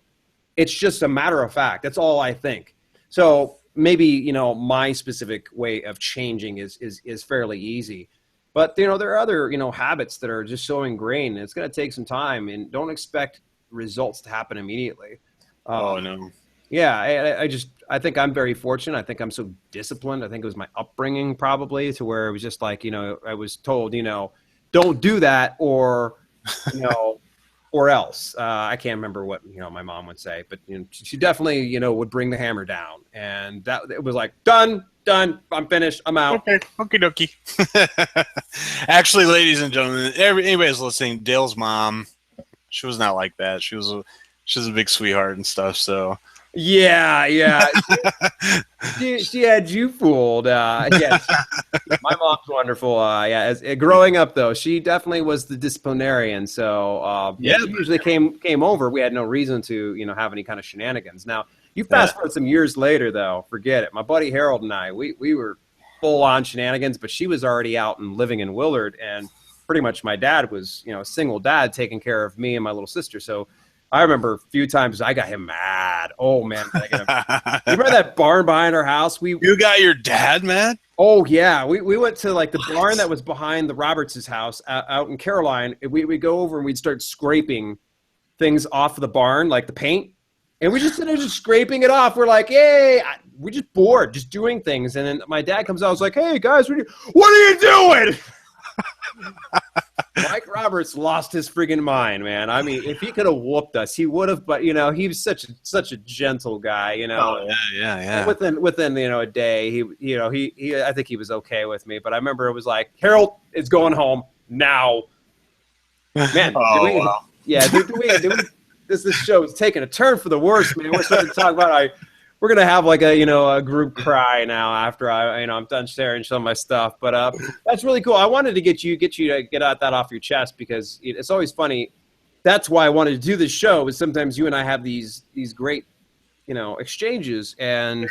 It's just a matter of fact. That's all I think. So maybe, my specific way of changing is fairly easy. But, there are other, habits that are just so ingrained. It's going to take some time and don't expect results to happen immediately. Oh, no. Yeah, I think I'm very fortunate. I think I'm so disciplined. I think it was my upbringing probably to where it was just like, I was told, don't do that or, or else. I can't remember what, my mom would say, but she definitely, would bring the hammer down. And that it was like, done, I'm finished, I'm out. Okay, okie dokie. Actually, ladies and gentlemen, anybody's listening, Dale's mom, she was not like that. She's a big sweetheart and stuff, so... Yeah. She had you fooled. Yes, my mom's wonderful. Growing up though, she definitely was the disciplinarian. So she usually came over. We had no reason to have any kind of shenanigans. Now you fast forward some years later though, forget it. My buddy Harold and I, we were full on shenanigans, but she was already out and living in Willard, and pretty much my dad was a single dad taking care of me and my little sister. So. I remember a few times I got him mad. Oh man, you remember that barn behind our house? You got your dad mad? Oh yeah, we went to like the barn that was behind the Roberts' house out in Caroline. We'd go over and we'd start scraping things off of the barn, like the paint, and we just started just scraping it off. We're like, hey, we're just bored, just doing things. And then my dad comes out, I was like, hey guys, what are you doing? Mike Roberts lost his friggin' mind, man. I mean, if he could have whooped us, he would have. But he was such a gentle guy. Oh, yeah. Within a day, he I think he was okay with me. But I remember it was like, Harold is going home now. Man, wow. Yeah, this show is taking a turn for the worse, man. We're starting to talk about we're gonna have like a group cry now after I'm done sharing some of my stuff. But that's really cool. I wanted to get you to get that off your chest because it's always funny. That's why I wanted to do this show. Is sometimes you and I have these great exchanges, and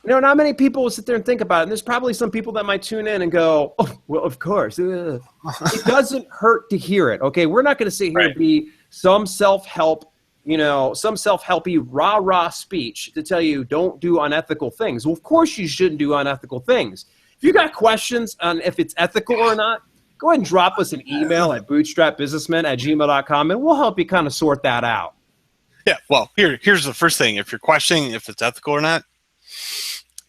not many people will sit there and think about it. And there's probably some people that might tune in and go, "Oh, well, of course." It doesn't hurt to hear it. Okay, we're not going to sit here and be some self-help. Some self-helpy rah-rah speech to tell you don't do unethical things. Well, of course you shouldn't do unethical things. If you got questions on if it's ethical or not, go ahead and drop us an email at bootstrapbusinessmen@gmail.com, and we'll help you kind of sort that out. Yeah, well, here's the first thing. If you're questioning if it's ethical or not,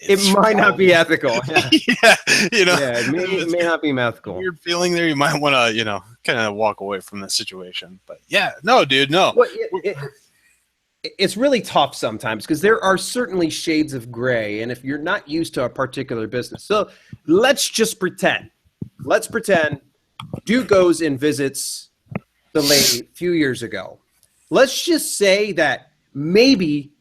it might not be ethical. Yeah, it may not be ethical. Weird feeling there. You might want to, kind of walk away from the situation. But yeah, no, dude, no. Well, it's really tough sometimes because there are certainly shades of gray, and if you're not used to a particular business, so let's just pretend. Let's pretend Duke goes and visits the lady a few years ago. Let's just say that maybe.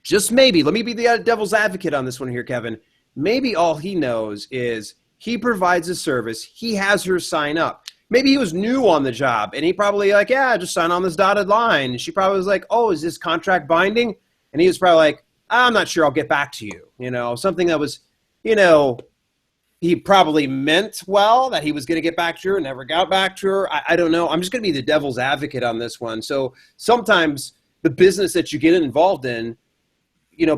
Just maybe, let me be the devil's advocate on this one here, Kevin. Maybe all he knows is he provides a service. He has her sign up. Maybe he was new on the job, and he probably just sign on this dotted line. And she probably was like, oh, is this contract binding? And he was probably like, I'm not sure. I'll get back to you. Something that was, he probably meant well, that he was going to get back to her and never got back to her. I don't know. I'm just going to be the devil's advocate on this one. So sometimes the business that you get involved in,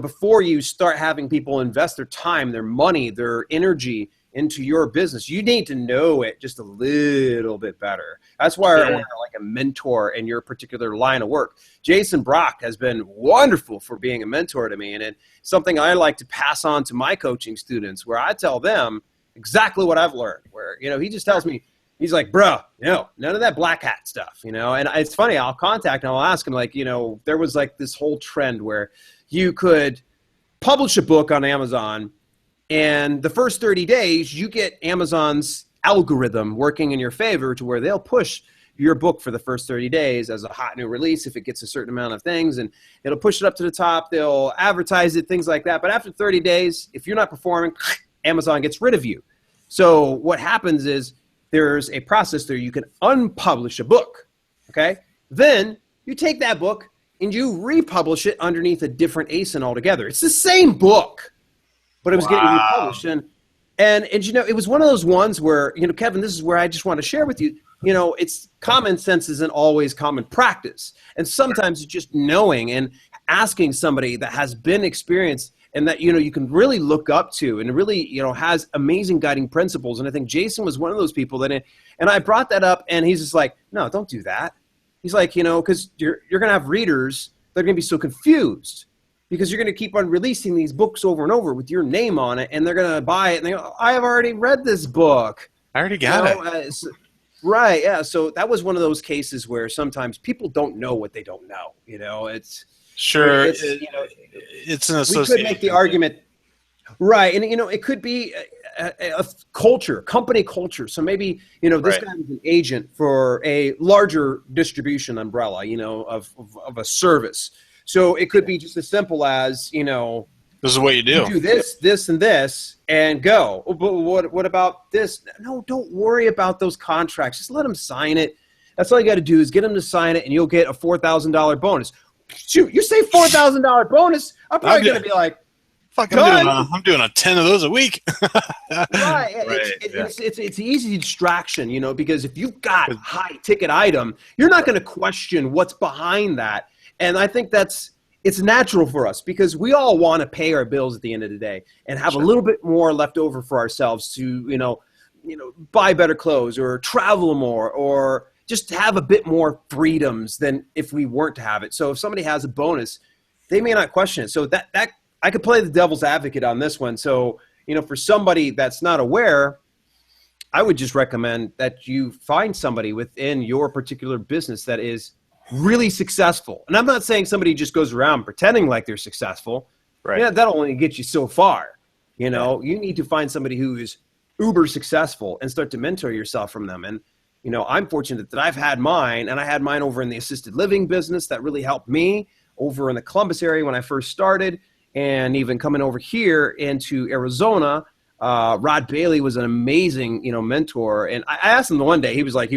before you start having people invest their time, their money, their energy into your business, you need to know it just a little bit better. That's why I want like a mentor in your particular line of work. Jason Brock has been wonderful for being a mentor to me, and it's something I like to pass on to my coaching students, where I tell them exactly what I've learned. Where he just tells me, he's like, bro, none of that black hat stuff, and it's funny. I'll contact him, I'll ask him, like, there was like this whole trend where you could publish a book on Amazon, and the first 30 days, you get Amazon's algorithm working in your favor to where they'll push your book for the first 30 days as a hot new release if it gets a certain amount of things, and it'll push it up to the top. They'll advertise it, things like that. But after 30 days, if you're not performing, Amazon gets rid of you. So what happens is there's a process there. You can unpublish a book, okay? Then you take that book and you republish it underneath a different ASIN altogether. It's the same book, but it was getting republished. And it was one of those ones where, Kevin, this is where I just want to share with you, it's common sense isn't always common practice. And sometimes it's just knowing and asking somebody that has been experienced and that, you can really look up to and really, has amazing guiding principles. And I think Jason was one of those people and I brought that up, and he's just like, no, don't do that. He's like, because you're going to have readers that are going to be so confused because you're going to keep on releasing these books over and over with your name on it, and they're going to buy it, and they go, I have already read this book. I already got it. Right, yeah. So that was one of those cases where sometimes people don't know what they don't know. It's sure. It's an association. We could make the argument, right? And it could be a culture, company culture. So maybe this guy was an agent for a larger distribution umbrella, of a service. So it could be just as simple as this is what you do. You do this, and this, and go. But what about this? No, don't worry about those contracts. Just let them sign it. That's all you got to do is get them to sign it, and you'll get a $4,000 bonus. Shoot, you say $4,000 bonus? I'm probably going to be like, fuck, I'm doing a 10 of those a week. Right. It's easy distraction, because if you've got a high ticket item, you're not going to question what's behind that. And I think it's natural for us because we all want to pay our bills at the end of the day and have a little bit more left over for ourselves to, buy better clothes or travel more or just have a bit more freedoms than if we weren't to have it. So if somebody has a bonus, they may not question it. So that I could play the devil's advocate on this one. So, for somebody that's not aware, I would just recommend that you find somebody within your particular business that is really successful. And I'm not saying somebody just goes around pretending like they're successful. Right. Yeah, that'll only get you so far. You know, you need to find somebody who is uber successful and start to mentor yourself from them. And, you know, I'm fortunate that I've had mine, and I had mine over in the assisted living business that really helped me over in the Columbus area when I first started, and even coming over here into Arizona. Rod Bailey was an amazing, you know, mentor. And I asked him the one day, he was like,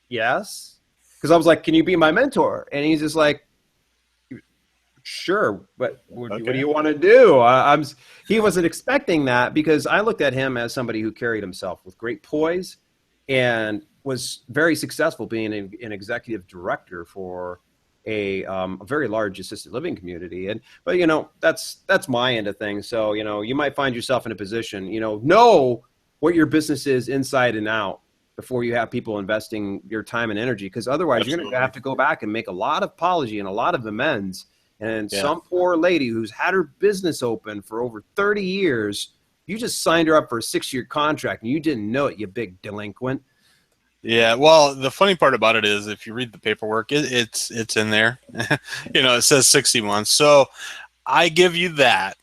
yes. Because I was like, can you be my mentor? And he's just like, sure, but what do you want to do? He wasn't expecting that, because I looked at him as somebody who carried himself with great poise and was very successful being an executive director for a very large assisted living community. But you know, that's my end of things. So, you know, you might find yourself in a position, you know what your business is inside and out before you have people investing your time and energy, because otherwise you're going to have to go back and make a lot of apology and a lot of amends. And some poor lady who's had her business open for over 30 years, you just signed her up for a 6-year contract and you didn't know it, you big delinquent. Yeah, well, the funny part about it is if you read the paperwork, it's in there. You know, it says 60 months. So I give you that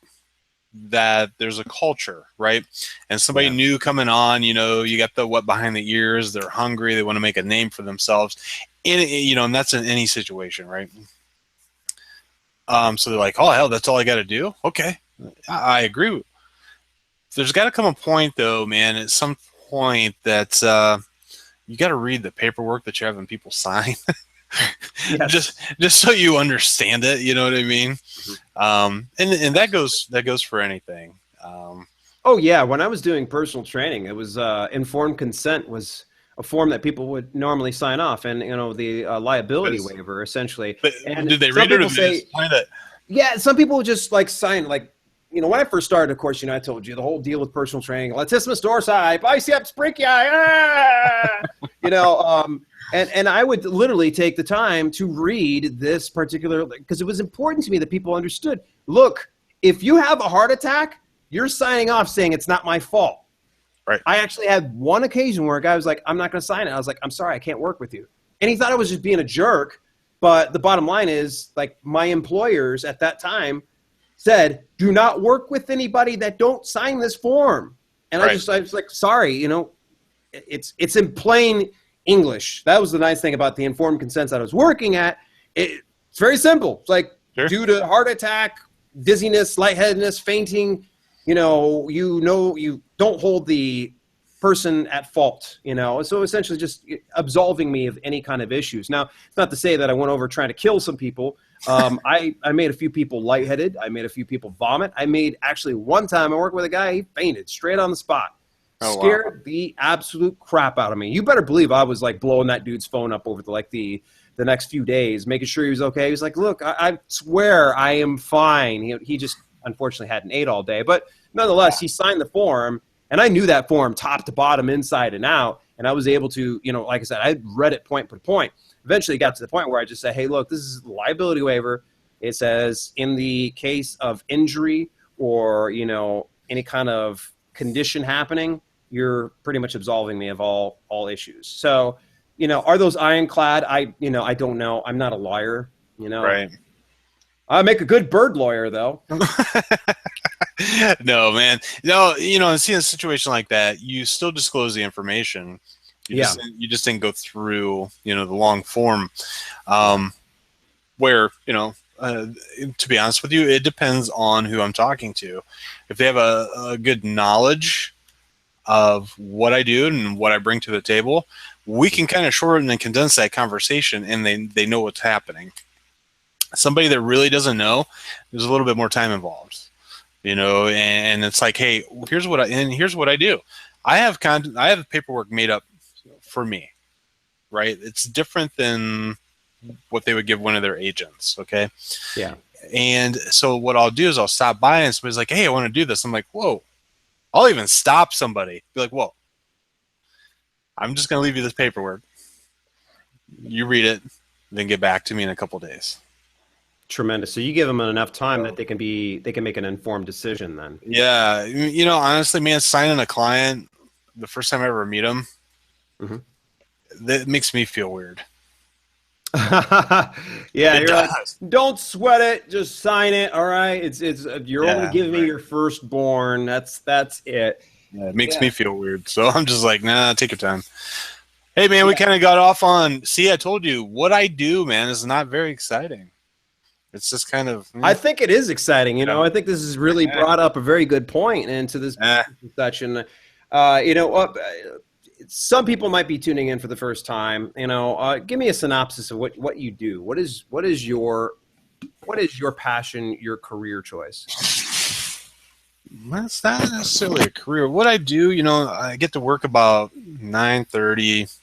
there's a culture, right? And somebody new coming on, you know, you got the what behind the ears, they're hungry, they want to make a name for themselves. You know, and that's in any situation, right? So they're like, oh, hell, that's all I got to do? Okay, I agree. There's got to come a point, though, man, at some point that you got to read the paperwork that you're having people sign. Just so you understand it, you know what I mean? And that goes for anything. Oh, yeah. When I was doing personal training, it was informed consent was a form that people would normally sign off, and you know, the liability waiver essentially. And did they read it or did they sign it? Yeah, some people would just like sign, like, you know, when I first started, of course, you know, I told you the whole deal with personal training, latissimus dorsi, biceps brachii, you know, and I would literally take the time to read this particular, because it was important to me that people understood, look, if you have a heart attack, you're signing off saying it's not my fault. Right. I actually had one occasion where a guy was like, I'm not going to sign it. I was like, I'm sorry, I can't work with you. And he thought I was just being a jerk. But the bottom line is, like, my employers at that time said, do not work with anybody that don't sign this form. And I was like, sorry, you know, it's in plain English. That was the nice thing about the informed consent that I was working at. It's very simple. It's like, due to heart attack, dizziness, lightheadedness, fainting, you don't hold the person at fault, you know. So essentially just absolving me of any kind of issues. Now, it's not to say that I went over trying to kill some people. I made a few people lightheaded. I made a few people vomit. Actually one time I worked with a guy, he fainted straight on the spot. Scared the absolute crap out of me. You better believe I was like blowing that dude's phone up over the next few days, making sure he was okay. He was like, look, I swear I am fine. He just unfortunately hadn't ate all day. But nonetheless, he signed the form, and I knew that form top to bottom, inside and out. And I was able to, you know, like I said, I read it point per point. Eventually got to the point where I just said, hey, look, this is a liability waiver. It says in the case of injury or, you know, any kind of condition happening, you're pretty much absolving me of all issues. So, you know, are those ironclad? I don't know. I'm not a lawyer, you know. Right. I make a good bird lawyer, though. No, man. No, you know, and seeing a situation like that, you still disclose the information. You just didn't go through, you know, the long form. Where, you know, to be honest with you, it depends on who I'm talking to. If they have a good knowledge of what I do and what I bring to the table, we can kind of shorten and condense that conversation, and they know what's happening. Somebody that really doesn't know, there's a little bit more time involved, you know, and it's like, hey, here's what I do. I have paperwork made up for me, right? It's different than what they would give one of their agents. Okay. Yeah. And so what I'll do is I'll stop by and somebody's like, hey, I want to do this. I'm like, whoa. I'll even stop somebody. Be like, whoa, I'm just going to leave you this paperwork. You read it, then get back to me in a couple of days. Tremendous. So you give them enough time that they can make an informed decision then. Yeah. You know, honestly, man, signing a client the first time I ever meet them, that makes me feel weird. Yeah, you're like, don't sweat it, just sign it. All right, it's you're only giving me your firstborn. That's it. Yeah, it makes me feel weird. So I'm just like, nah, take your time. Hey man, we kind of got off on. See, I told you what I do, man, is not very exciting. It's just kind of. I think it is exciting. You know, I think this has really brought up a very good point into this discussion. You know what? Some people might be tuning in for the first time. You know, give me a synopsis of what you do. What is your passion, your career choice? That's not necessarily a career. What I do, you know, I get to work about 9:30.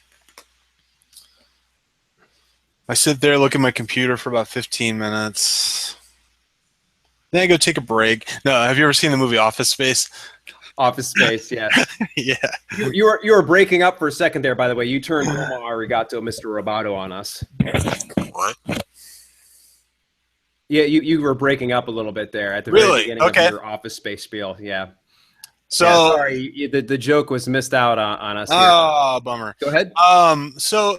I sit there, look at my computer for about 15 minutes. Then I go take a break. No, have you ever seen the movie Office Space? Office Space, yeah. Yeah. You were breaking up for a second there, by the way. You turned Omar Arigato, Mr. Roboto on us. What? Yeah, you were breaking up a little bit there at the very beginning of your Office Space spiel. Yeah. So sorry, the joke was missed out on us here. Oh, bummer. Go ahead. So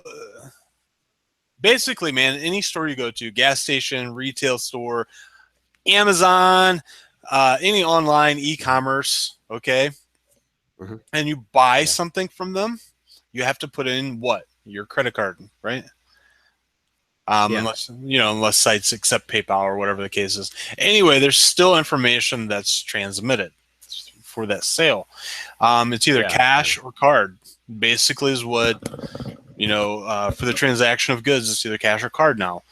basically, man, any store you go to, gas station, retail store, Amazon, any online e-commerce, okay? And you buy something from them, you have to put in what? Your credit card, right? Unless sites accept PayPal or whatever the case is. Anyway, there's still information that's transmitted for that sale. It's either cash or card. Basically, is what for the transaction of goods. It's either cash or card now.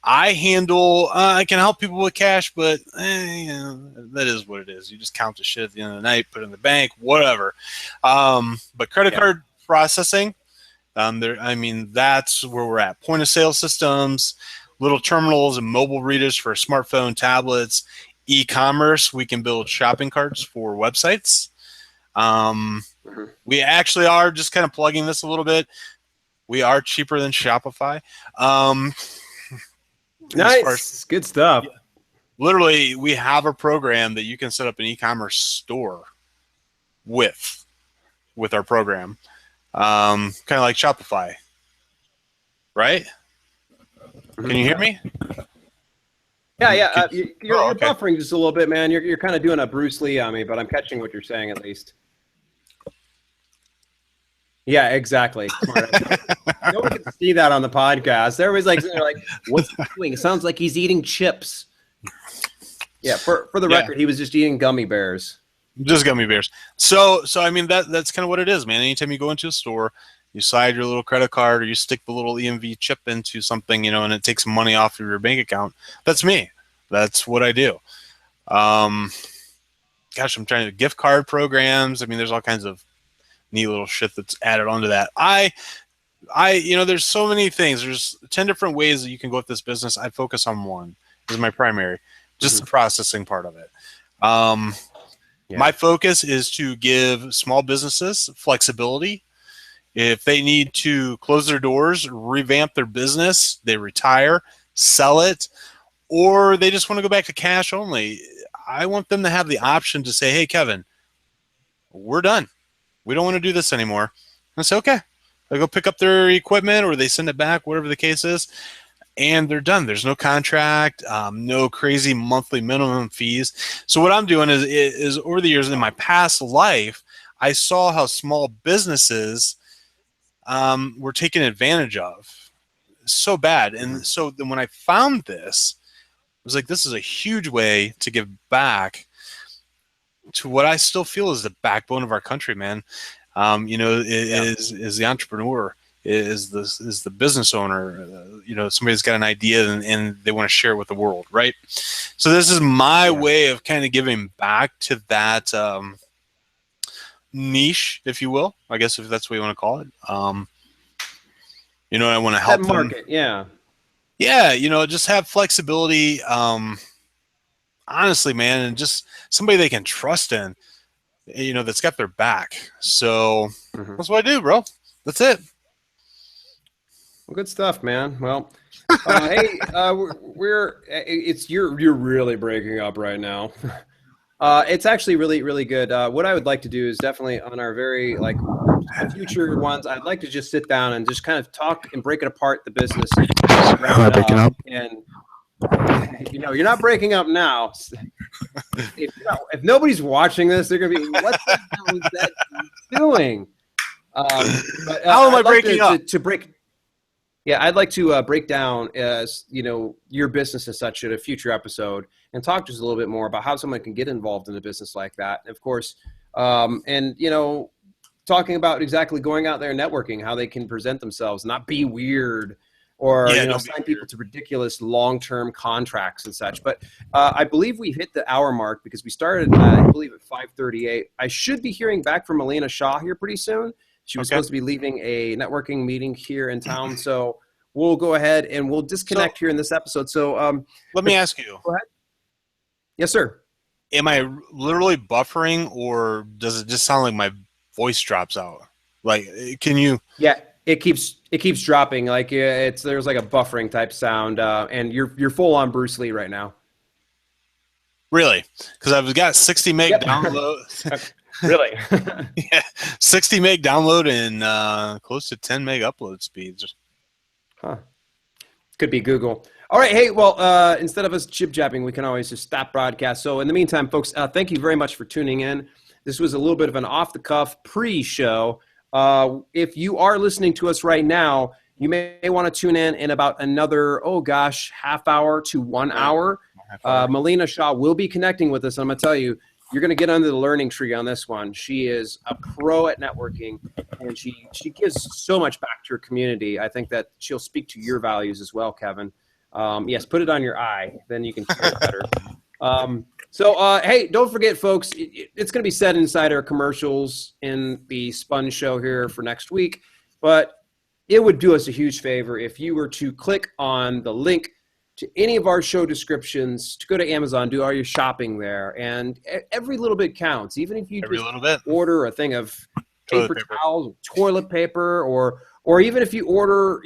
I can help people with cash, but that is what it is. You just count the shit at the end of the night, put it in the bank, whatever. But credit card processing. That's where we're at. Point of sale systems, little terminals and mobile readers for smartphone, tablets, e-commerce. We can build shopping carts for websites. We actually are just kind of plugging this a little bit. We are cheaper than Shopify. Nice. Good stuff. Literally, we have a program that you can set up an e-commerce store with our program. Kind of like Shopify, right? Can you hear me? Yeah. You're buffering just a little bit, man. You're kind of doing a Bruce Lee on me, but I'm catching what you're saying at least. Yeah, exactly. No one can see that on the podcast. Everybody's like, what's he doing? It sounds like he's eating chips. Yeah, for the record, he was just eating gummy bears. Just gummy bears. So that's kind of what it is, man. Anytime you go into a store, you slide your little credit card or you stick the little EMV chip into something, and it takes money off of your bank account. That's me. That's what I do. I'm trying to gift card programs. There's all kinds of neat little shit that's added onto that. There's so many things. There's 10 different ways that you can go with this business. I focus on one. This is my primary, just the processing part of it. My focus is to give small businesses flexibility. If they need to close their doors, revamp their business, they retire, sell it, or they just want to go back to cash only, I want them to have the option to say, hey, Kevin, we're done. We don't want to do this anymore. And I say, okay. They go pick up their equipment or they send it back, whatever the case is, and they're done. There's no contract, no crazy monthly minimum fees. So what I'm doing is over the years in my past life, I saw how small businesses were taken advantage of so bad. And so then when I found this, I was like, this is a huge way to give back to what I still feel is the backbone of our country, man. Is the entrepreneur, is the business owner, somebody's got an idea and they want to share it with the world, right? So this is my way of kind of giving back to that niche, if you will, I guess, if that's what you want to call it. I want to help that market, them. Just have flexibility. Honestly, man, and just somebody they can trust in, that's got their back. So that's what I do, bro. That's it. Well, good stuff, man. Well, hey, you're really breaking up right now. It's actually really, really good. What I would like to do is definitely on our very future ones, I'd like to just sit down and just kind of talk and break it apart, the business. Am I breaking up? And you're not breaking up now. If nobody's watching this, they're gonna be, what the hell is that doing? How am I breaking up? I'd like to break down your business and such in a future episode and talk just a little bit more about how someone can get involved in a business like that. And of course, talking about exactly going out there and networking, how they can present themselves, not be weird or sign people to ridiculous long-term contracts and such. But I believe we hit the hour mark because we started, I believe, at 5:38. I should be hearing back from Melina Shaw here pretty soon. She was supposed to be leaving a networking meeting here in town. So we'll go ahead and we'll disconnect here in this episode. So let me ask you. Go ahead. Yes, sir. Am I literally buffering, or does it just sound like my voice drops out? Like, can you? Yeah, it keeps dropping. Like there's like a buffering type sound, and you're full on Bruce Lee right now. Really? Because I've got 60 meg download. Really? Yeah, 60 meg download and close to 10 meg upload speeds. Huh. Could be Google. All right. Hey, well, instead of us jib-jabbing, we can always just stop broadcast. So in the meantime, folks, thank you very much for tuning in. This was a little bit of an off-the-cuff pre-show. If you are listening to us right now, you may want to tune in about another, half hour to 1 hour. Melina Shaw will be connecting with us. I'm going to tell you, you're going to get under the learning tree on this one. She is a pro at networking, and she gives so much back to her community. I think that she'll speak to your values as well, Kevin. Yes, put it on your eye. Then you can hear it better. Hey, don't forget, folks, it's going to be said inside our commercials in the Spun show here for next week. But it would do us a huge favor if you were to click on the link to any of our show descriptions, to go to Amazon, do all your shopping there. And every little bit counts. Even if you order a thing of paper towels, toilet paper, or even if you order,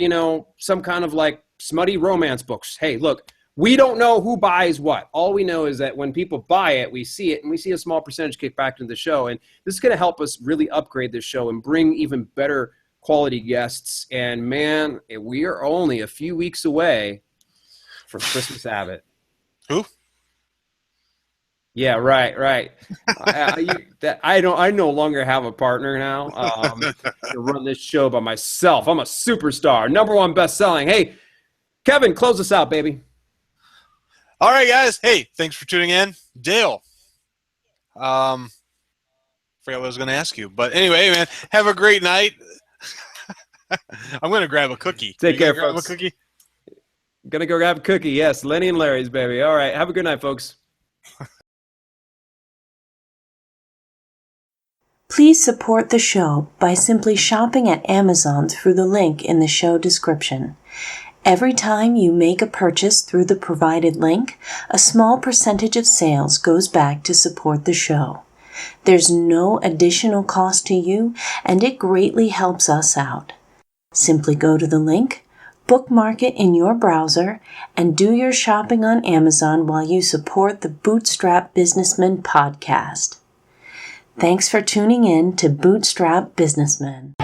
some kind of like smutty romance books. Hey, look, we don't know who buys what. All we know is that when people buy it, we see it, and we see a small percentage kick back into the show. And this is going to help us really upgrade this show and bring even better quality guests. And man, we are only a few weeks away from Christmas Abbott. Who? Yeah, right. I no longer have a partner now. To run this show by myself. I'm a superstar, #1 best-selling. Hey, Kevin, close us out, baby. All right, guys. Hey, thanks for tuning in. Dale. Forgot what I was going to ask you. But anyway, man, have a great night. I'm going to grab a cookie. Take care, folks. Grab a cookie? Gonna go grab a cookie. Yes, Lenny and Larry's, baby. All right. Have a good night, folks. Please support the show by simply shopping at Amazon through the link in the show description. Every time you make a purchase through the provided link, a small percentage of sales goes back to support the show. There's no additional cost to you, and it greatly helps us out. Simply go to the link, bookmark it in your browser, and do your shopping on Amazon while you support the Bootstrap Businessmen podcast. Thanks for tuning in to Bootstrap Businessmen.